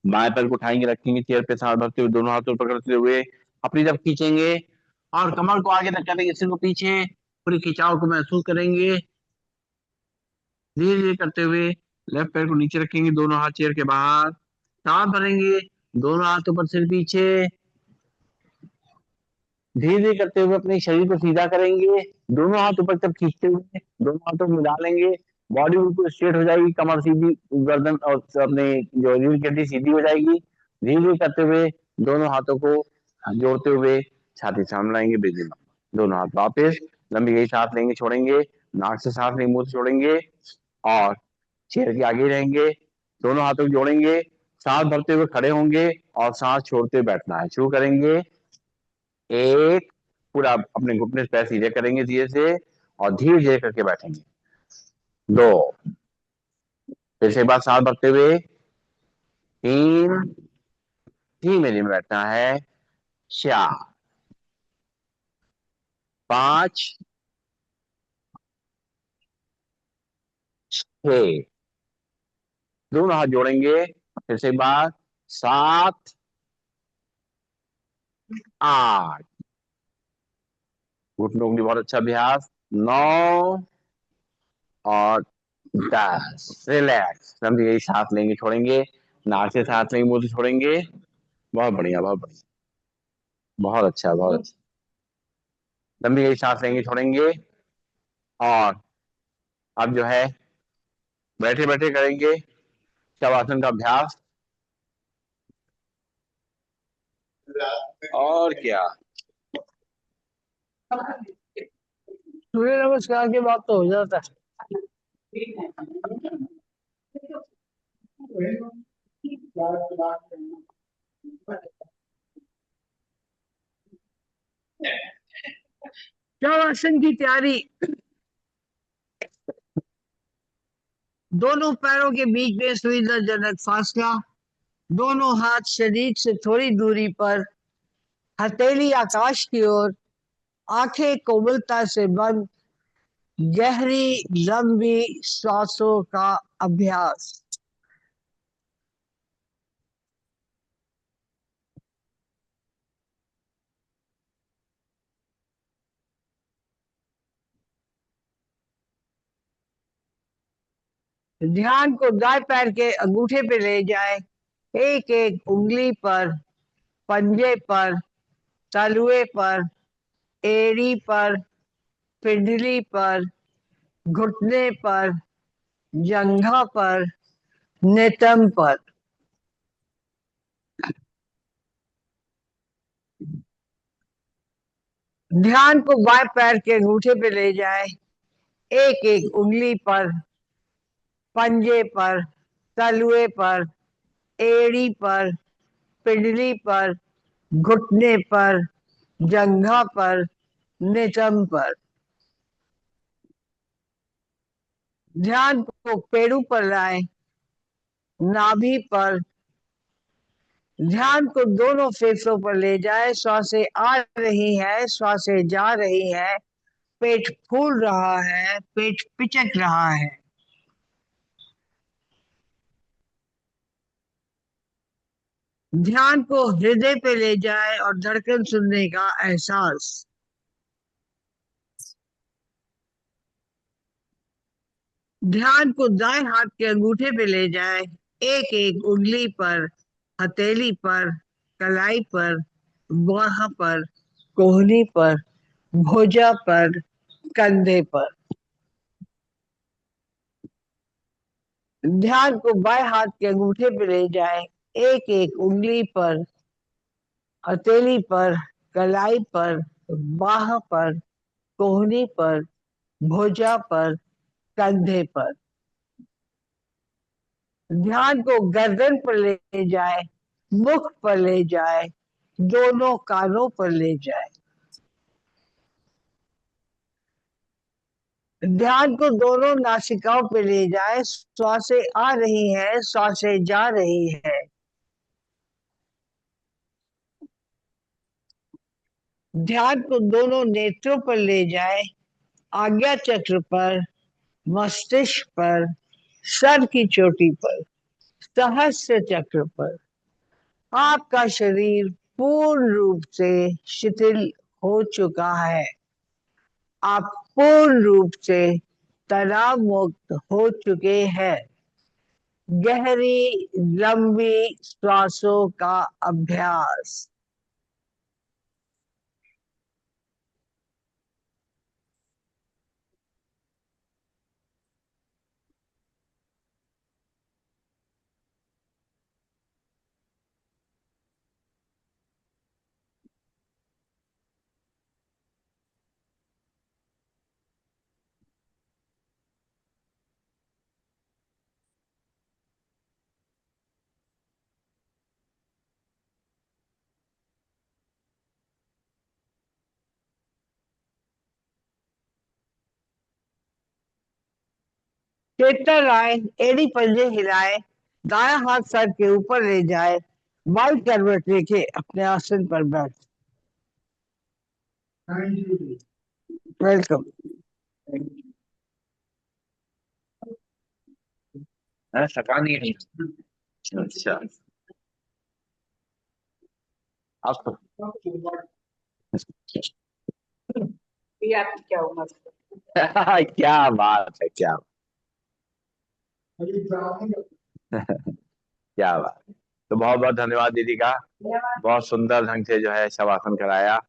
बाएं पैर को उठाएंगे, रखेंगे चेयर पे, सांस भरते हुए दोनों हाथों पकड़ते हुए अपनी तरफ खींचेंगे और कमर को आगे तक करेंगे, सिर को पीछे। पूरे खिंचाव को महसूस करेंगे, धीरे धीरे करते हुए लेफ्ट पैर को नीचे रखेंगे, दोनों हाथ चेयर के बाहर, सांस भरेंगे, दोनों हाथ ऊपर, सिर पीछे। धीरे धीरे करते हुए अपने शरीर को सीधा करेंगे, दोनों हाथ ऊपर तक खींचते हुए दोनों हाथों को मिला लेंगे, बॉडी बिल्कुल स्ट्रेट हो जाएगी, कमर सीधी, गर्दन और अपने जो रीढ़ की हड्डी सीधी हो जाएगी। धीरे धीरे करते हुए दोनों हाथों को जोड़ते हुए छाती सामने लाएंगे, ब्रीदिंग। दोनों हाथ वापस, लंबी गई सांस लेंगे छोड़ेंगे, नाक से सांस लेंगे मुंह से छोड़ेंगे, और चेयर के आगे रहेंगे, दोनों हाथों को जोड़ेंगे, सांस भरते हुए खड़े होंगे और सांस छोड़ते हुए बैठना है। शुरू करेंगे, एक, पूरा अपने घुटने से पैर सीधे करेंगे धीरे से और धीरे धीरे करके बैठेंगे। दो, फिर से एक बार सांस भरते हुए, तीन, धीमे धीमे बैठना है, चार, पांच, छह, दोनों हाथ जोड़ेंगे, फिर से एक बार, सात, आठ, घुटनों के लिए बहुत अच्छा अभ्यास, नौ और 10। रिलैक्स, लंबी गई सांस लेंगे छोड़ेंगे, नाक से सांस लेंगे मुंह से छोड़ेंगे। बहुत बढ़िया, बहुत बढ़िया, बहुत अच्छा, बहुत अच्छा। लंबी गई सांस लेंगे छोड़ेंगे, और अब जो है बैठे बैठे करेंगे शवासन का अभ्यास। और क्या, सूर्य नमस्कार के बाद तो हो जाता है। शवासन की तैयारी। दोनों पैरों के बीच में सुविधाजनक फासला, दोनों हाथ शरीर से थोड़ी दूरी पर, हथेली आकाश की ओर, आंखें कोमलता से बंद, गहरी लंबी सांसों का अभ्यास। ध्यान को दाएं पैर के अंगूठे पे ले जाए, एक एक उंगली पर, पंजे पर, तलुए पर, एड़ी पर, पिंडली पर, घुटने पर, जंघा पर, नेतम पर। ध्यान को बाएं पैर के अंगूठे पे ले जाए, एक एक उंगली पर, पंजे पर, तलुए पर, एड़ी पर, पिंडली पर, घुटने पर, जंघा पर, नितंब पर। ध्यान को पेड़ों पर लाए, नाभि पर। ध्यान को दोनों फेफड़ों पर ले जाए, श्वासें आ रही है, श्वासें जा रही है, पेट फूल रहा है, पेट पिचक रहा है। ध्यान को हृदय पे ले जाए और धड़कन सुनने का एहसास। ध्यान को दाएं हाथ के अंगूठे पे ले जाए, एक एक उंगली पर, हथेली पर, कलाई पर, बाह पर, कोहनी पर, भुजा पर, कंधे पर। ध्यान को बाएं हाथ के अंगूठे पे ले जाए, एक एक उंगली पर, हथेली पर, कलाई पर, बाह पर, कोहनी पर, भुजा पर, कंधे पर। ध्यान को गर्दन पर ले जाए, मुख पर ले जाए, दोनों कानों पर ले जाए। ध्यान को दोनों नासिकाओं पे ले जाए, श्वासें आ रही है, श्वासें जा रही है। ध्यान को दोनों नेत्रों पर ले जाए, आज्ञा चक्र पर, मस्तिष्क पर, सर की चोटी पर, सहस्त्र चक्र पर। आपका शरीर पूर्ण रूप से शिथिल हो चुका है। आप पूर्ण रूप से तनाव मुक्त हो चुके हैं। गहरी लंबी श्वासों का अभ्यास। चेतना लाए, एड़ी पंजे हिलाए, दाया हाथ सर के ऊपर ले जाए, बाई करवट लेके अपने आसन पर बैठ। वेलकम। थकान ही नहीं। अच्छा, अब तो ये आपकी क्या उम्र क्या बात है, क्या क्या बात। तो बहुत बहुत धन्यवाद दीदी का। है? बहुत सुंदर ढंग से जो है शवासन कराया।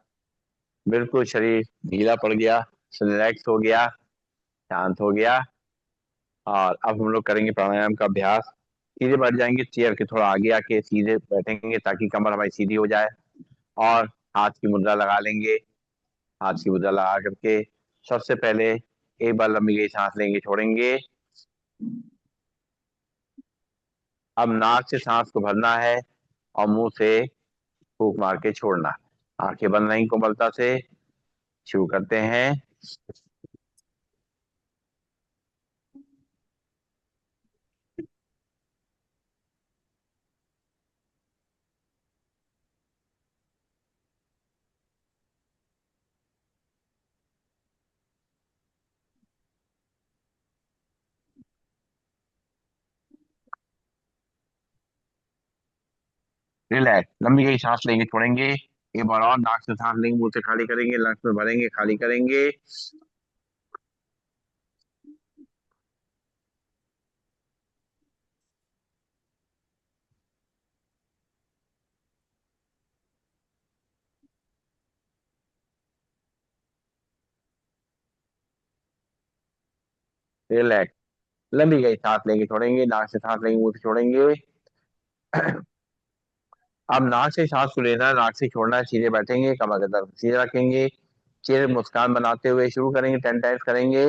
बिल्कुल शरीर ढीला पड़ गया, रिलैक्स हो गया, शांत हो गया। और अब हम लोग करेंगे प्राणायाम का अभ्यास। सीधे बैठ जाएंगे, चेयर के थोड़ा आगे आके सीधे बैठेंगे ताकि कमर हमारी सीधी हो जाए। और हाथ की मुद्रा लगा लेंगे। हाथ की मुद्रा लगा करके सबसे पहले एक बार लंबी गहरी सांस लेंगे, छोड़ेंगे। अब नाक से सांस को भरना है और मुंह से फूंक मार के छोड़ना है। आंखें बंद नहीं, कोमलता से शुरू करते हैं। रिलैक्स, लंबी गहरी सांस लेंगे, छोड़ेंगे। एक बार और नाक से सांस लेंगे, मुंह से खाली करेंगे, लंग्स में भरेंगे, खाली करेंगे। रिलैक्स, लंबी गहरी सांस लेंगे, छोड़ेंगे, नाक से सांस लेंगे, मुंह से छोड़ेंगे। अब नाक से सांस को लेना है, नाक से छोड़ना है। सीधे बैठेंगे, कमर के तरफ सीधे रखेंगे, चेहरे पर मुस्कान बनाते हुए शुरू करेंगे, 10 टाइम्स करेंगे।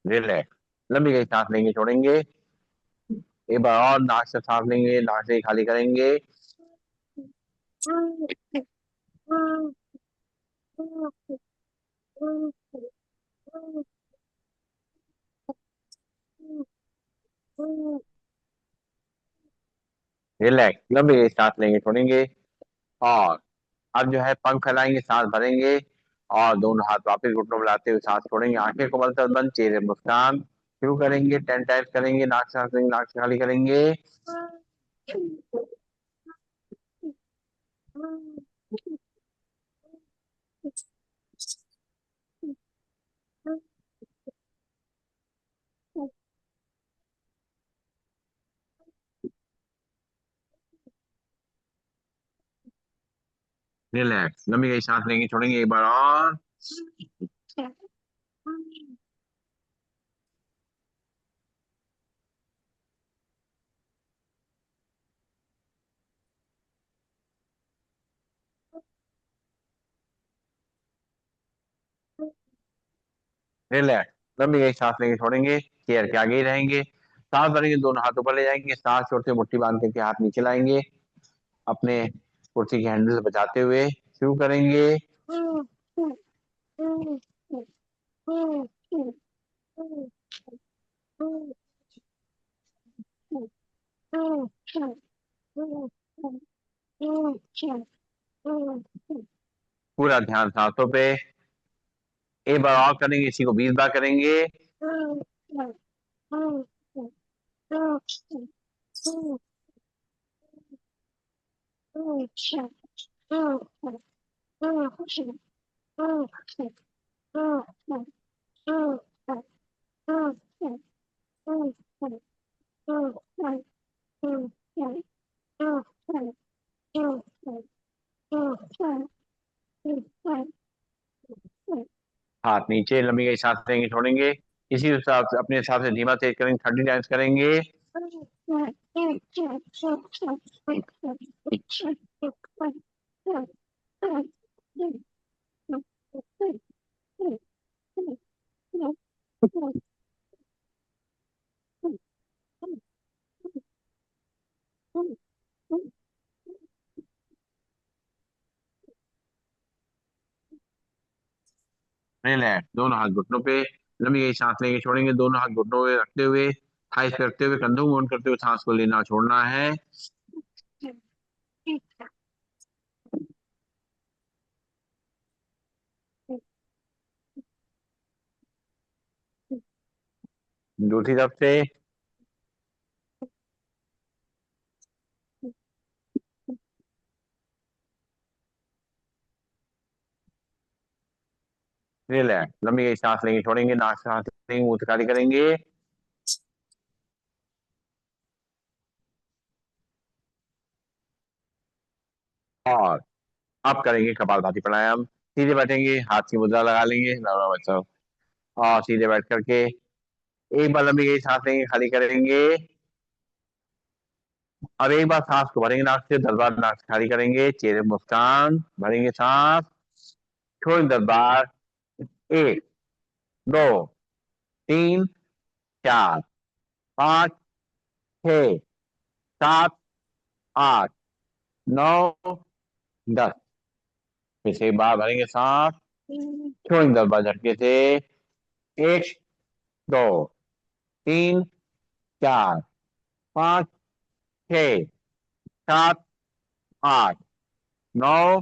रिलैक्स, लंबी गहरी सांस लेंगे, छोड़ेंगे। एक बार और नाक से सांस लेंगे, नाक से ही खाली करेंगे। रिलैक्स, लंबी गहरी सांस लेंगे, छोड़ेंगे। और अब जो है पंख फैलाएंगे, सांस भरेंगे और दोनों हाथ वापस घुटनों में लाते हुए सांस छोड़ेंगे। आंखें को बंद बंद, चेहरे पर मुस्कान। शुरू करेंगे, 10 टाइम्स करेंगे। नाक से सांस लेंगे, नाक से खाली करेंगे। रिलैक्स, लंबी गहरी सांस लेंगे, छोड़ेंगे। एक बार और। रिलैक्स, लंबी गहरी सांस लेंगे, छोड़ेंगे। चेयर के आगे ही रहेंगे। सांस भरेंगे, दोनों हाथ ऊपर ले जाएंगे, सांस छोड़ते मुट्ठी बांध करके हाथ नीचे लाएंगे। अपने कुर्सी के हैंडल से बचाते हुए शुरू करेंगे। पूरा ध्यान सांसों पे। एक बार और करेंगे, इसी को 20 बार करेंगे। हाथ नीचे, लंबी गई सांस लेंगे, छोड़ेंगे। इसी हिसाब से अपने हिसाब से धीमा तेज करेंगे, 30 टाइम्स करेंगे। रिलैक्स, दोनों हाथ घुटनों पे, लंबी गई सांस लेंगे, छोड़ेंगे, दोनों हाथ घुटनों पे रखते हुए, थाइस पे रखते हुए, कंधों को मूवमेंट करते हुए सांस को लेना छोड़ना है। दूसरी तरफ से रिलैक्स, लंबी गई सांस लेंगे, छोड़ेंगे, नाक से सांस लेंगे, मुंह से खाली करेंगे, और अब करेंगे कपालभाति प्राणायाम। सीधे बैठेंगे, हाथ की मुद्रा लगा लेंगे, नॉर्मल बच्चों, और सीधे बैठ करके एक बार लंबी गई सांस लेंगे, खाली करेंगे, अब एक बार सांस को भरेंगे नाक से, 10 बार नाक से खाली करेंगे, चेहरे पर मुस्कान, भरेंगे सांस, छोड़ेंगे 10 बार, 1, 2, 3, 4, 5, 6, 7, 8, 9, 10। फिर से एक बार भरेंगे सांस, छोड़ेंगे 10 बार झटके से, 1, 2, 3, 4, 5, 6, 7, 8, 9,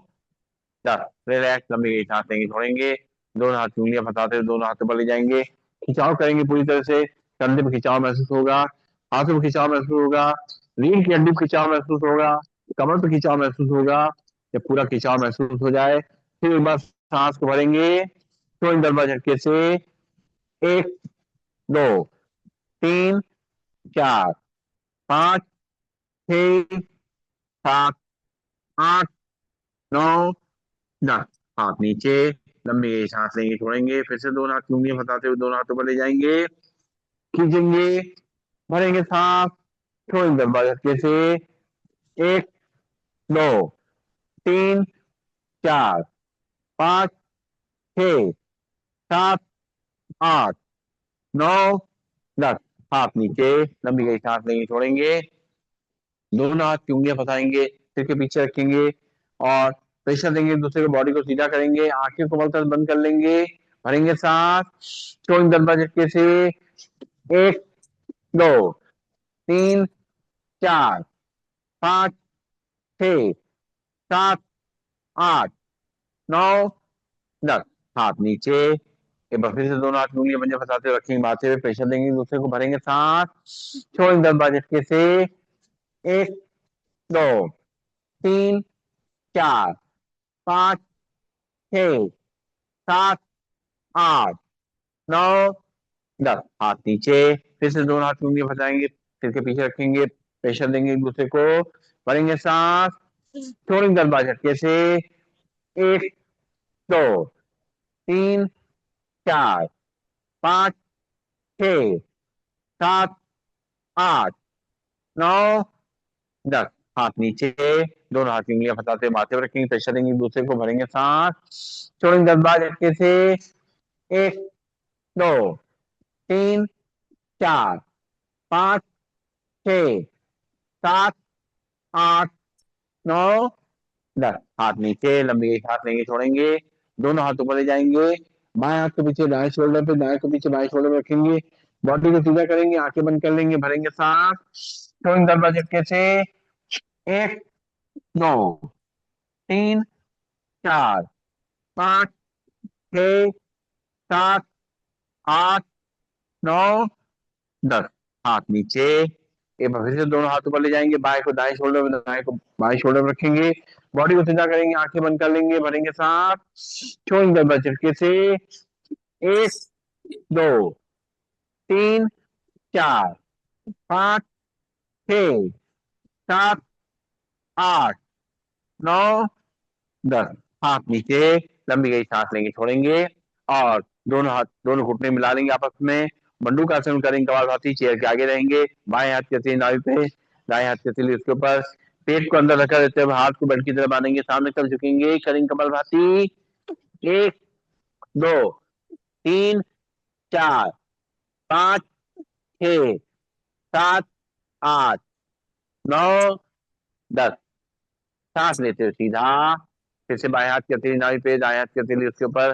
10। रिलैक्स, लंबी गई सांस लेंगे, छोड़ेंगे, दोनों हाथ की उंगलियां फंसाते हुए दोनों हाथों पर ले जाएंगे, खिंचाव करेंगे पूरी तरह से, कंधे पर खिंचाव महसूस होगा, हाथों में खिंचाव महसूस होगा, रीढ़ की हड्डी पर खिंचाव महसूस होगा, कमर पर खिंचाव महसूस होगा। जब पूरा खिंचाव महसूस हो जाए, फिर एक बार सांस को भरेंगे, छोड़ेंगे 10 बार झटके से, 1, 2, 3, 4, 5, 6, 7, 8, 9, 10। हाथ नीचे, लंबी गई सांस लेंगे, छोड़ेंगे, फिर से दोनों हाथ की उंगलियां फंसाते हुए दोनों हाथों पर ले जाएंगे, खींचेंगे, भरेंगे सांस, छोड़ेंगे 10 बार झटके से, 1, 2, 3, 4, 5, 6, 7, 8, 9, 10। हाथ नीचे, लंबी गई सांस लेंगे, छोड़ेंगे, दोनों हाथ की उंगलियां फंसाएंगे, सिर के पीछे रखेंगे, और प्रेशर देंगे, एक दूसरे को बॉडी को सीधा करेंगे, आंखें को मलकर बंद कर लेंगे, भरेंगे सांस, छोड़ेंगे 10 बार झटके से, 1, 2, 3, 4, 5, 6, 7, 8, 9, 10। हाथ नीचे, एक बार फिर से दोनों हाथ की उंगलियां पंजे फंसाते हुए रखेंगे, माथे पे प्रेशर देंगे, एक दूसरे को भरेंगे सांस, छोड़ेंगे 10 बार झटके से, 1, 2, 3, 4, 5, 6, 7, 8, 9, 10। हाथ नीचे, फिर से दोनों हाथ की उंगलियां फंसाएंगे, सिर के पीछे रखेंगे, प्रेशर देंगे एक दूसरे को, भरेंगे सांस, छोड़ेंगे 10 बार झटके से, 1, 2, 3, 4, 5, 6, 7, 8, 9, 10। हाथ नीचे, दोनों हाथ की उंगलियां फंसाते माथे पर रखेंगे, प्रेशर देंगे एक दूसरे को, भरेंगे सांस, छोड़ेंगे 10 बार झटके से, 1, 2, 3, 4, 5, 6, 7, 8, 9, 10। हाथ नीचे, लंबी एक हाथ लेंगे, छोड़ेंगे, दोनों हाथ ऊपर ले जाएंगे, बाएं हाथ के पीछे दाएं शोल्डर पे, दाएं के पीछे बाएं शोल्डर पे रखेंगे, बॉडी को सीधा करेंगे, आंखें बंद कर लेंगे, भरेंगे सांस, छोड़ेंगे 10 बार झटके से, 1, 2, 3, 4, 5, 6, 7, 8, 9, 10। हाथ नीचे, एक बार फिर से दोनों हाथ ऊपर ले जाएंगे, बाएं को दाएं शोल्डर में, दाएं को बाएं शोल्डर में रखेंगे, बॉडी को सीधा करेंगे, आंखें बंद कर लेंगे, भरेंगे सांस, छोड़ेंगे 10 बार झटके से, 1, 2, 3, 4, 5, 6, 7, 8, 9, 10। हाथ नीचे, लंबी गई सांस लेंगे, छोड़ेंगे, और दोनों हाथ, दोनों घुटने मिला लेंगे आपस में, मंडूक आसन करेंगे, कपालभाति, चेयर के आगे रहेंगे, बाएं हाथ की हथेली नाभि पे, दाएं हाथ की हथेली उसके ऊपर, पेट को अंदर रखा देते हुए हाथ को बेड की तरफ बांधेंगे, सामने तरफ झुकेंगे, करेंगे कपालभाति, 1, 2, 3, 4, 5, 6, 7, 8, 9, 10। सांस लेते हुए सीधा, फिर से बाएं हाथ की हथेली नाभि पे, दाएं हाथ की हथेली उसके ऊपर,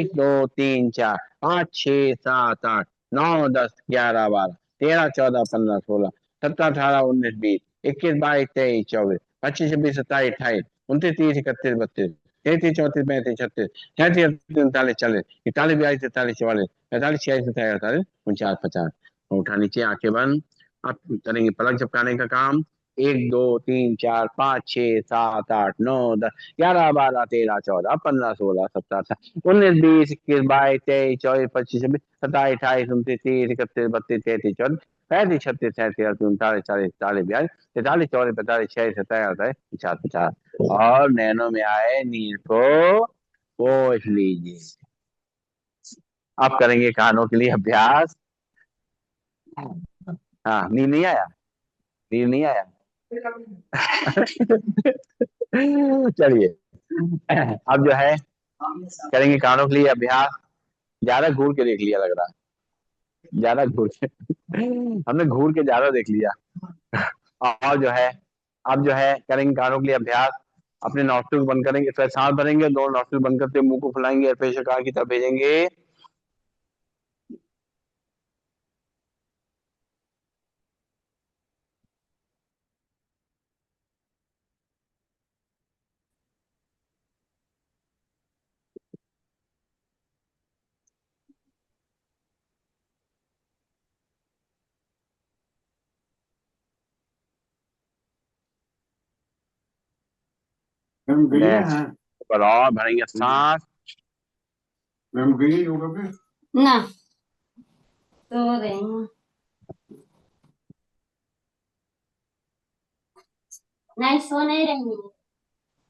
1 2 3 4 5 6 7 8 9 10 11 12 13 14 15 16 17 18 19 20 21 22 23 24 25 26 27 28 29 30 31 32 33 34 35 36 37 38 39 40 41 42 43 44 45 46 47 48 49 50। उठा नीचे, आंखें बंद। अब करेंगे पलक झपकाने का काम। 1 2 3 4 5 6 7 8 9 10 11 12 13 14 15 16 17 18 19 20 21 22 23 24 25 26 27 28 29 30 31 32 33 34 35 36 37 38 39 40 41 42 43 44 45 46 47 48 50 और नैनो में आए नील को पोछ लीजिए। आप करेंगे कानों के लिए अभ्यास। हाँ, नींद नहीं आया? नींद नहीं आया? चलिए, अब जो है करेंगे कानों के लिए अभ्यास। ज्यादा घूर के देख लिया लग रहा है, ज्यादा घूर के। हमने घूर के ज्यादा देख लिया। और जो है अब जो है करेंगे कानों के लिए अभ्यास। अपने नॉस्ट्रिल बंद करेंगे, फिर सांस भरेंगे, दो नॉस्ट्रिल बंद करते मुंह को फुलाएंगे और फिर शिकार की तरफ भेजेंगे। मैम गई नेक्स्ट है। पर और भरेंगे सांस। मैम गई है योगा पे ना तो रही हूँ। नहीं सो नहीं रही हूँ,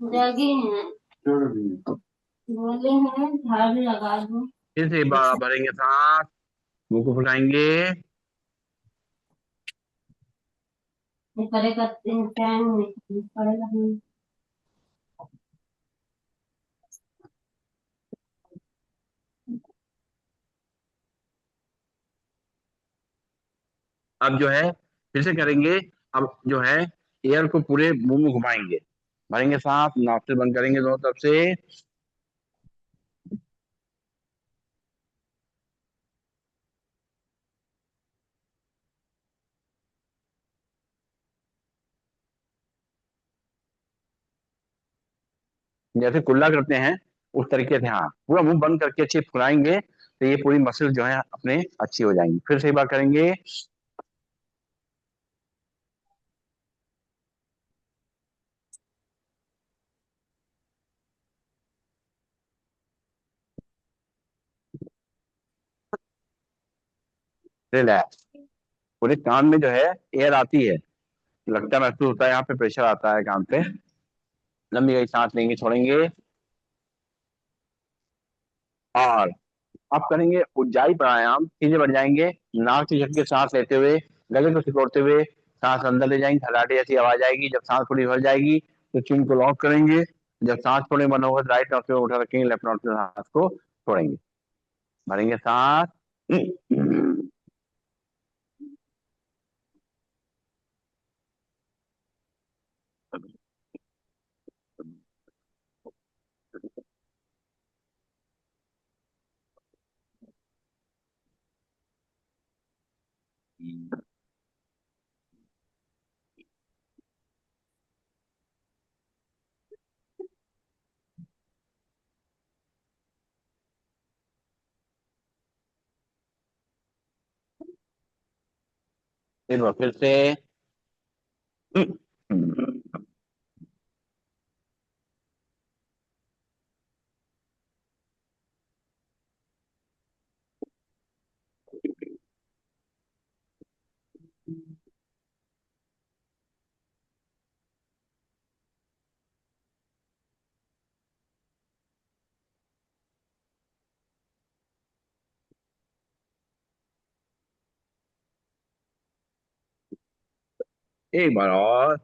जगी हैं। क्या कर रही है? बोले हैं झाड़ू लगा दूँ। फिर से एक बार भरेंगे सांस, मुंह को फुलाएंगे। करे करते हैं टाइम नहीं पड़ेगा नहीं। अब जो है फिर से करेंगे। अब जो है एयर को पूरे मुंह में घुमाएंगे, भरेंगे सांस, नॉस्ट्रिल बंद करेंगे दोनों तरफ से। जैसे कुल्ला करते हैं उस तरीके से, हाँ, पूरा मुंह बंद करके अच्छे फुलाएंगे तो ये पूरी मसल जो है अपने अच्छी हो जाएंगी। फिर से एक बार करेंगे। रिलैक्स। पूरे कान में जो है एयर आती है, लगता है, महसूस होता है, यहाँ पे प्रेशर आता है कान पे। लंबी गई सांस लेंगे, छोड़ेंगे। और आप करेंगे उज्जाई प्राणायाम, सीधे बढ़ जाएंगे। नाक से झटके सांस लेते हुए गले को सिकोड़ते हुए सांस अंदर ले जाएंगे, खर्राटे जैसी आवाज आएगी। जब सांस थोड़ी भर जाएगी तो चुन को लॉक करेंगे। जब सांस थोड़े बंद होगा तो राइट नॉस्ट्रिल उठा रखेंगे, लेफ्ट नॉस्ट्रिल सांस को छोड़ेंगे। भरेंगे सांस। एक बार फिर से। एक बार और।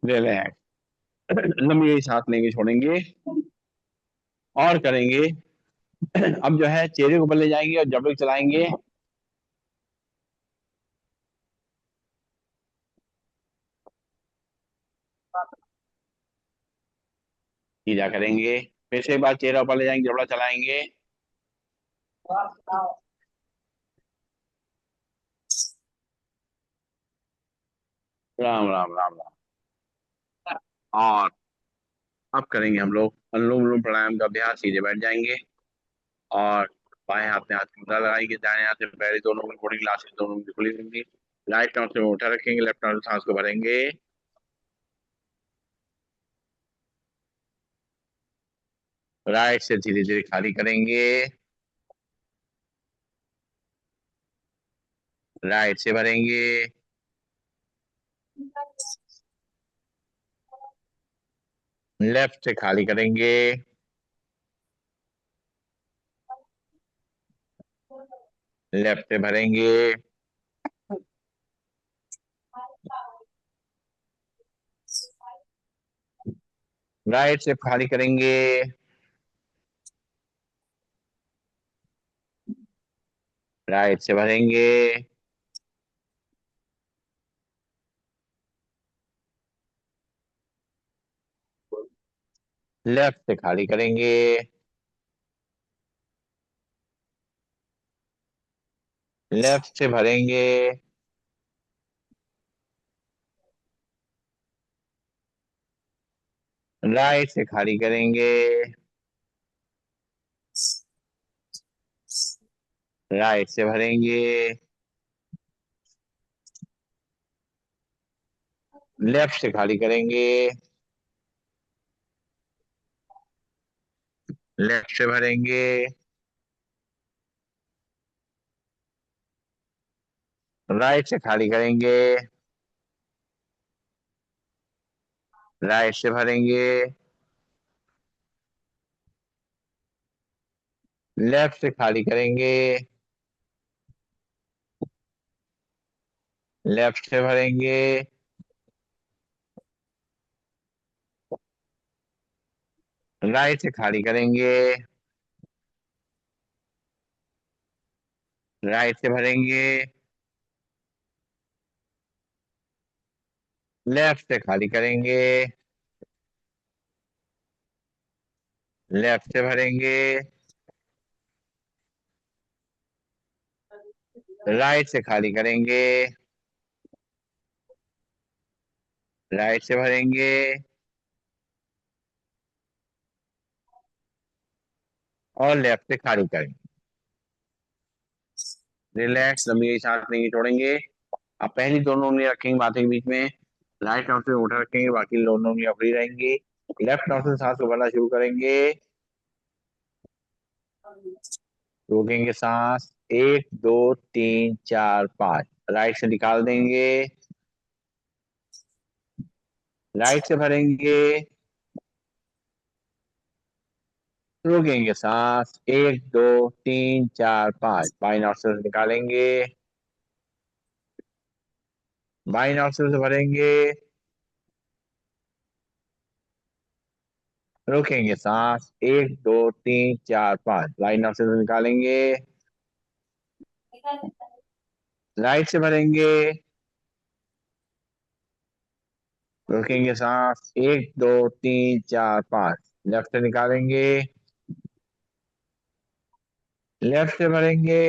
रिलैक्स। लंबी गई सांस लेंगे, छोड़ेंगे। और करेंगे अब जो है चेहरे को ऊपर ले जाएंगे और जबड़े चलाएंगे। सीधा करेंगे। फिर से एक बार चेहरा ऊपर ले जाएंगे, जबड़ा चलाएंगे। राम राम राम राम। और अब करेंगे हम लोग अनुलोम विलोम प्राणायाम का अभ्यास। सीधे बैठ जाएंगे और बाएं हाथ में हाथ की मुद्रा लगाएंगे, दाएं हाथ में पैर दोनों में बॉडी ग्लासेस दोनों में खुली रहेंगी। राइट हाथ से उठा रखेंगे, लेफ्ट हाथ से सांस को भरेंगे। राइट से धीरे धीरे खाली करेंगे। राइट से भरेंगे। लेफ्ट से खाली करेंगे। लेफ्ट से भरेंगे। राइट से खाली करेंगे। राइट से भरेंगे। लेफ्ट से खाली करेंगे। लेफ्ट से भरेंगे। राइट से खाली करेंगे। राइट से भरेंगे। लेफ्ट से खाली करेंगे। लेफ्ट से भरेंगे। राइट से खाली करेंगे। राइट से भरेंगे। लेफ्ट से खाली करेंगे। लेफ्ट से भरेंगे। राइट से खाली करेंगे। राइट से भरेंगे। लेफ्ट से खाली करेंगे। लेफ्ट से भरेंगे। राइट से खाली करेंगे। राइट से भरेंगे। और लेफ्ट से खाली करेंगे। रिलैक्स, लंबी सांस नहीं छोड़ेंगे। अब पहली दोनों उंगलियां रखेंगे माथे के बीच में। राइट हाथ से उठा रखेंगे, बाकी दोनों उंगलियां फ्री रहेंगी। लेफ्ट हाथ से सांस को भरना शुरू करेंगे। रोकेंगे सांस। 1 2 3 4 5। राइट से निकाल देंगे। राइट से भरेंगे। रोकेंगे सांस। 1 2 3 4 5। बाई नॉस्ट्रिल से निकालेंगे। बाई नॉस्ट्रिल से भरेंगे। रोकेंगे सांस। 1 2 3 4 5। बाई नॉस्ट्रिल से निकालेंगे। राइट से भरेंगे। रोकेंगे सांस। 1 2 3 4 5। लेफ्ट से निकालेंगे। लेफ्ट से भरेंगे।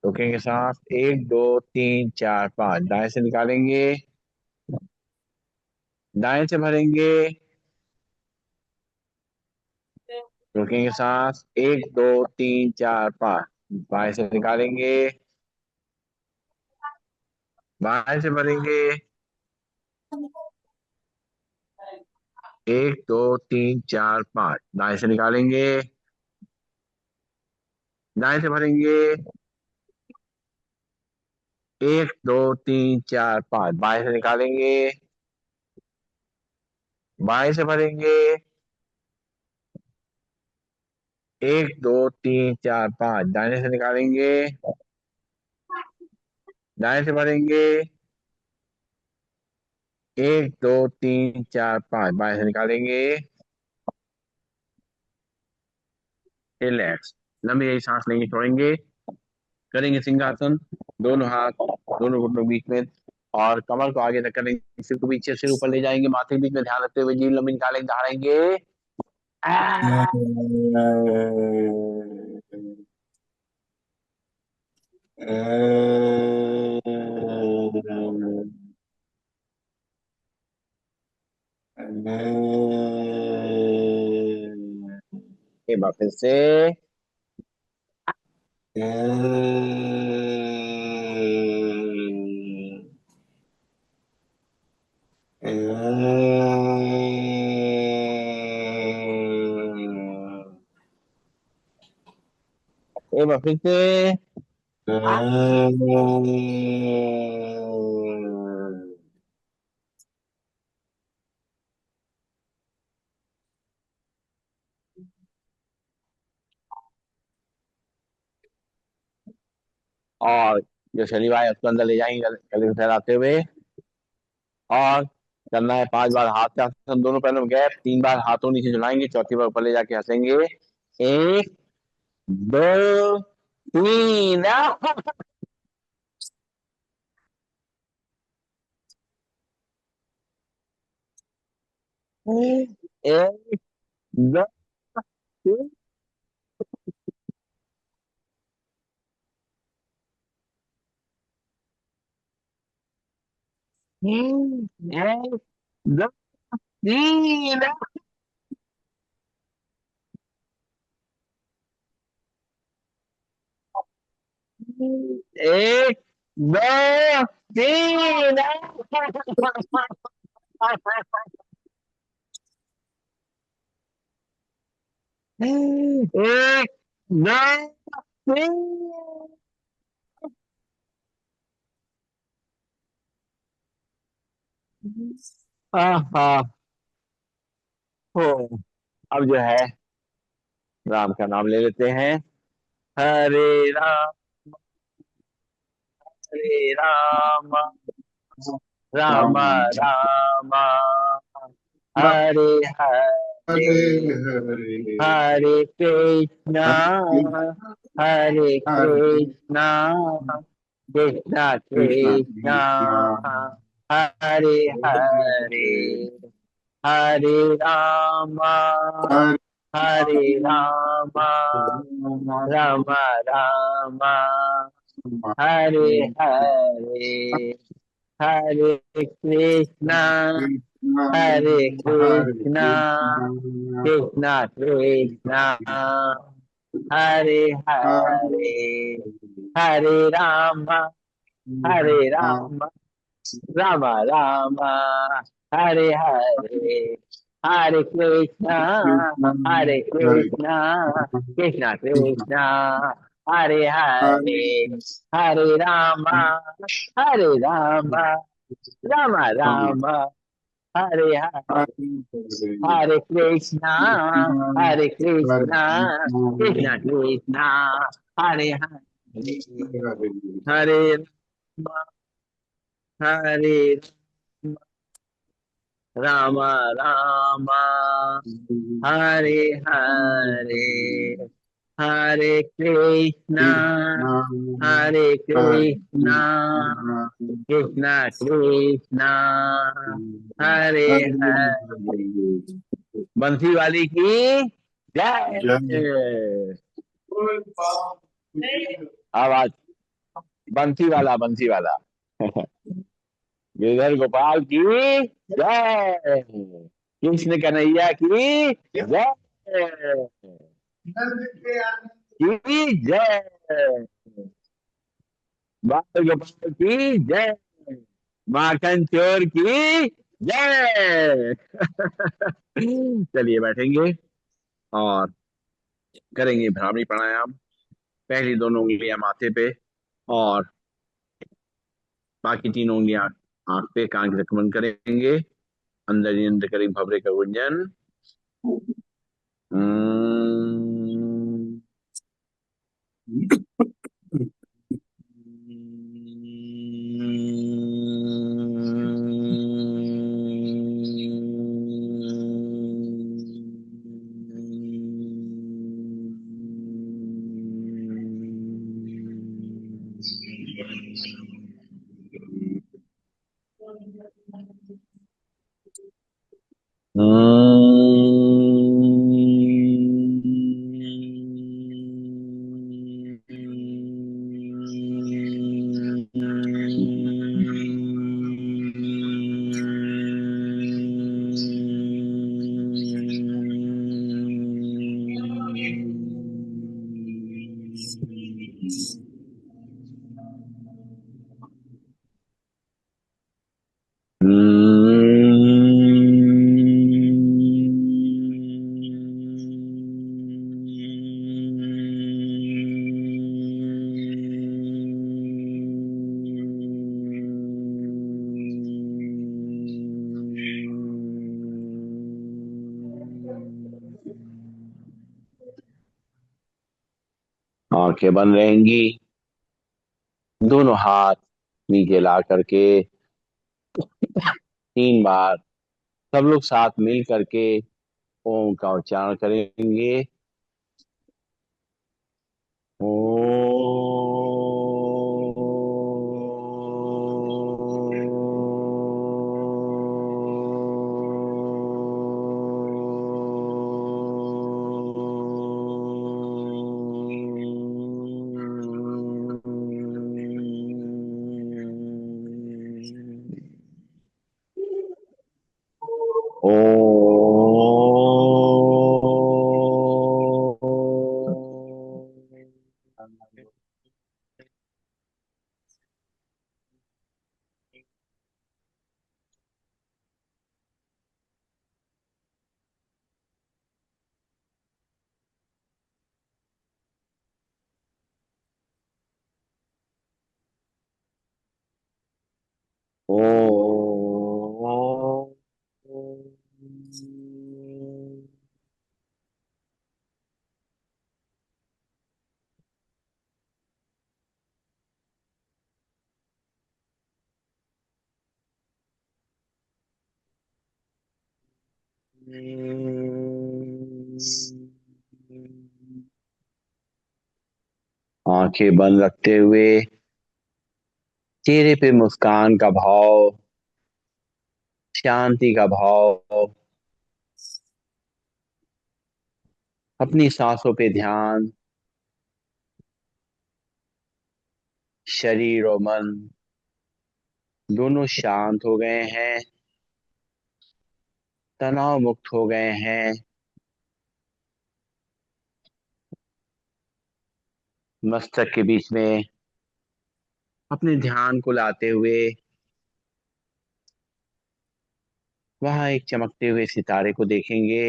रोकेंगे सांस। 1 2 3 4 5। दाएं से निकालेंगे। दाएं से भरेंगे। रोकेंगे सांस। 1 2 3 4 5। बाएं से निकालेंगे। बाएं से भरेंगे। 1 2 3 4 5। दाएं से निकालेंगे। दाएं से भरेंगे। 1 2 3 4 5। बाएं से निकालेंगे। बाएं से भरेंगे। 1 2 3 4 5। दाहिने से निकालेंगे। दाएं से भरेंगे। 1 2 3 4 5। बाएं से निकालेंगे। रिलैक्स। लंबी गहरी सांस लेंगे, छोड़ेंगे। करेंगे सिंहासन, दोनों हाथ दोनों घुटनों के बीच में, और कमर को आगे तक करेंगे, सिर को पीछे, सिर ऊपर ले जाएंगे, माथे के बीच में ध्यान रखते हुए जीभ लंबी निकालेंगे, धारेंगे। आ, एक बार फिर से। एक बार फिर से। और जो शनिवार है उसको अंदर ले जाएंगे, गले को फैलाते हुए। और करना है 5 बार हाथ का आसन, दोनों पैरों में गैप, 3 बार हाथों नीचे झुलाएंगे, चौथी बार ऊपर ले जाके हंसेंगे। 1 2 3। एक दो तीन। एक दो तीन। एक दो तीन। एक दो तीन। हाँ हाँ। हो, अब जो है राम का नाम ले लेते हैं। हरे राम, हरे राम, राम राम, हरे हरे, हरे हरे हरे कृष्णा, हरे कृष्णा, कृष्णा कृष्ण कृष्णा, कृष्ण हरे हरे, हरे हरे राम, हरे हरे राम, राम राम, हरे हरे, हरे कृष्णा, हरे कृष्णा, कृष्णा कृष्णा, हरे हरे, हरे राम, हरे राम, राम राम, हरे हरे, हरे कृष्णा, हरे कृष्णा, कृष्णा कृष्णा, हरे हरे, हरे राम, हरे राम, राम राम, हरे हरे, हरे कृष्णा, हरे कृष्णा, कृष्णा कृष्णा, हरे हरे, हरे राम, हरे राम, राम हरे हरे, हरे कृष्णा, हरे कृष्णा, कृष्णा कृष्णा, हरे हरे, बंसी वाली की जय। आवाज, बंसी वाला, बंसी वाला। गिरधर गोपाल की जय, कृष्ण कन्हैया की जय, की जय, बाल गोपाल की जय, माखन चोर की जय। चलिए बैठेंगे और करेंगे भ्रामरी प्राणायाम। पहली दोनों उंगलियां माथे पे, और बाकी तीनों उंगलियां आंख पे, कान के रखमन करेंगे। अंदर ही अंदर करेंगे भवरे का गुंजन। हम्म। आंखें बंद रहेंगी। दोनों हाथ नीचे ला करके 3 बार सब लोग साथ मिल करके ओम का उच्चारण करेंगे। आंखें बंद रखते हुए चेहरे पे मुस्कान का भाव, शांति का भाव, अपनी सांसों पे ध्यान। शरीर और मन दोनों शांत हो गए हैं, तनाव मुक्त हो गए हैं। मस्तक के बीच में अपने ध्यान को लाते हुए वहां एक चमकते हुए सितारे को देखेंगे।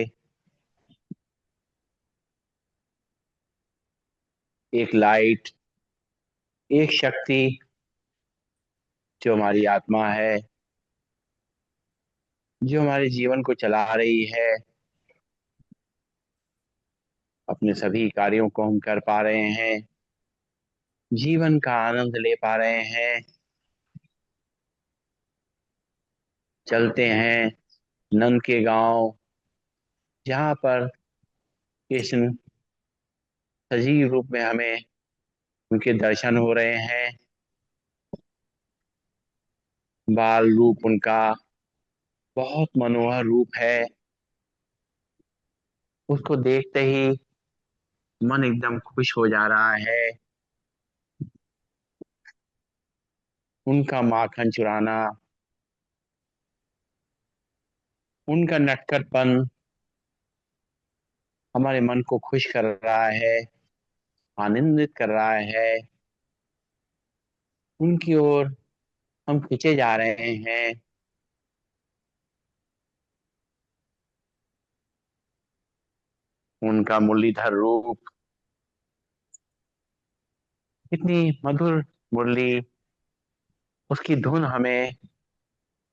एक लाइट, एक शक्ति जो हमारी आत्मा है, जो हमारे जीवन को चला रही है। अपने सभी कार्यों को हम कर पा रहे हैं, जीवन का आनंद ले पा रहे हैं। चलते हैं नंद के गांव, जहाँ पर कृष्ण सजीव रूप में हमें उनके दर्शन हो रहे हैं। बाल रूप उनका बहुत मनोहर रूप है। उसको देखते ही मन एकदम खुश हो जा रहा है। उनका माखन चुराना, उनका नटखटपन हमारे मन को खुश कर रहा है, आनंदित कर रहा है। उनकी ओर हम खींचे जा रहे हैं। उनका मुरलीधर रूप, कितनी मधुर मुरली, उसकी धुन हमें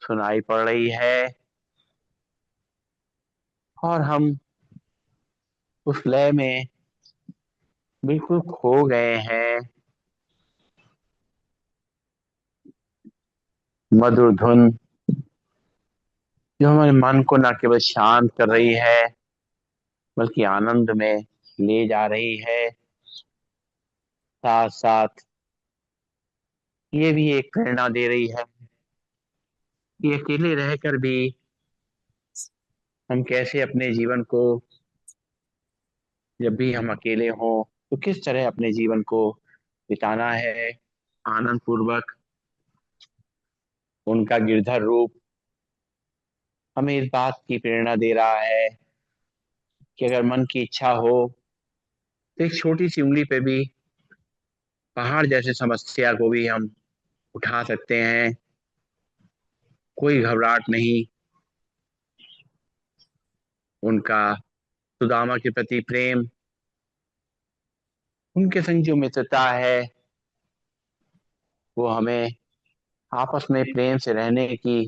सुनाई पड़ रही है और हम उस लय में बिल्कुल खो गए हैं। मधुर धुन जो हमारे मन को न केवल शांत कर रही है, बल्कि आनंद में ले जा रही है। साथ साथ ये भी एक प्रेरणा दे रही है कि अकेले रहकर भी हम कैसे अपने जीवन को, जब भी हम अकेले हों तो किस तरह अपने जीवन को बिताना है आनंद पूर्वक। उनका गिरधर रूप हमें इस बात की प्रेरणा दे रहा है कि अगर मन की इच्छा हो तो एक छोटी सी उंगली पे भी पहाड़ जैसे समस्या को भी हम उठा सकते हैं। कोई घबराहट नहीं। उनका सुदामा के प्रति प्रेम, उनके संग जो मित्रता है, वो हमें आपस में प्रेम से रहने की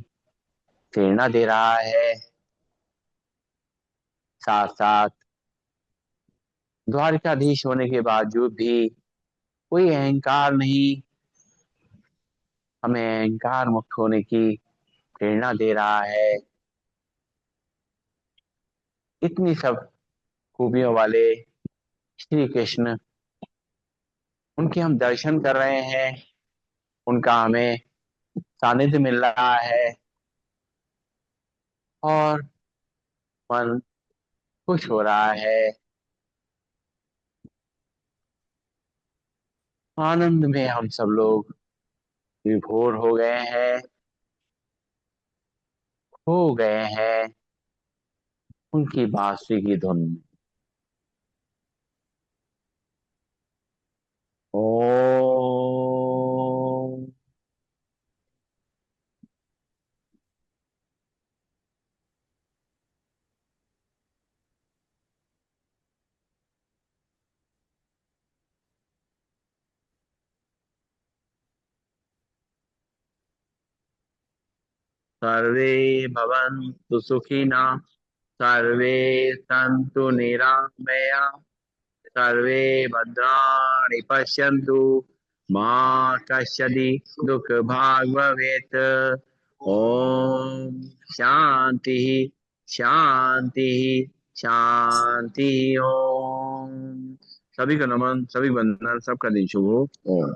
प्रेरणा दे रहा है। साथ साथ द्वारिकाधीश होने के बावजूद भी कोई अहंकार नहीं, हमें अहंकार मुक्त होने की प्रेरणा दे रहा है। इतनी सब खूबियों वाले श्री कृष्ण, उनके हम दर्शन कर रहे हैं, उनका हमें सानिध्य मिल रहा है और मन खुश हो रहा है। आनंद में हम सब लोग विभोर हो गए हैं, खो गए हैं उनकी बांसुरी की धुन में। ओम सर्वे भवन्तु सुखिनः, सर्वे सन्तु निरामया, सर्वे भद्राणि पश्यन्तु, मा कश्चित् दुःखभाग् भवेत्। ओम शांति शांति शांति। ओम। सभी का नमन, सभी वंदन, सबका दिन शुभ हो। ओम।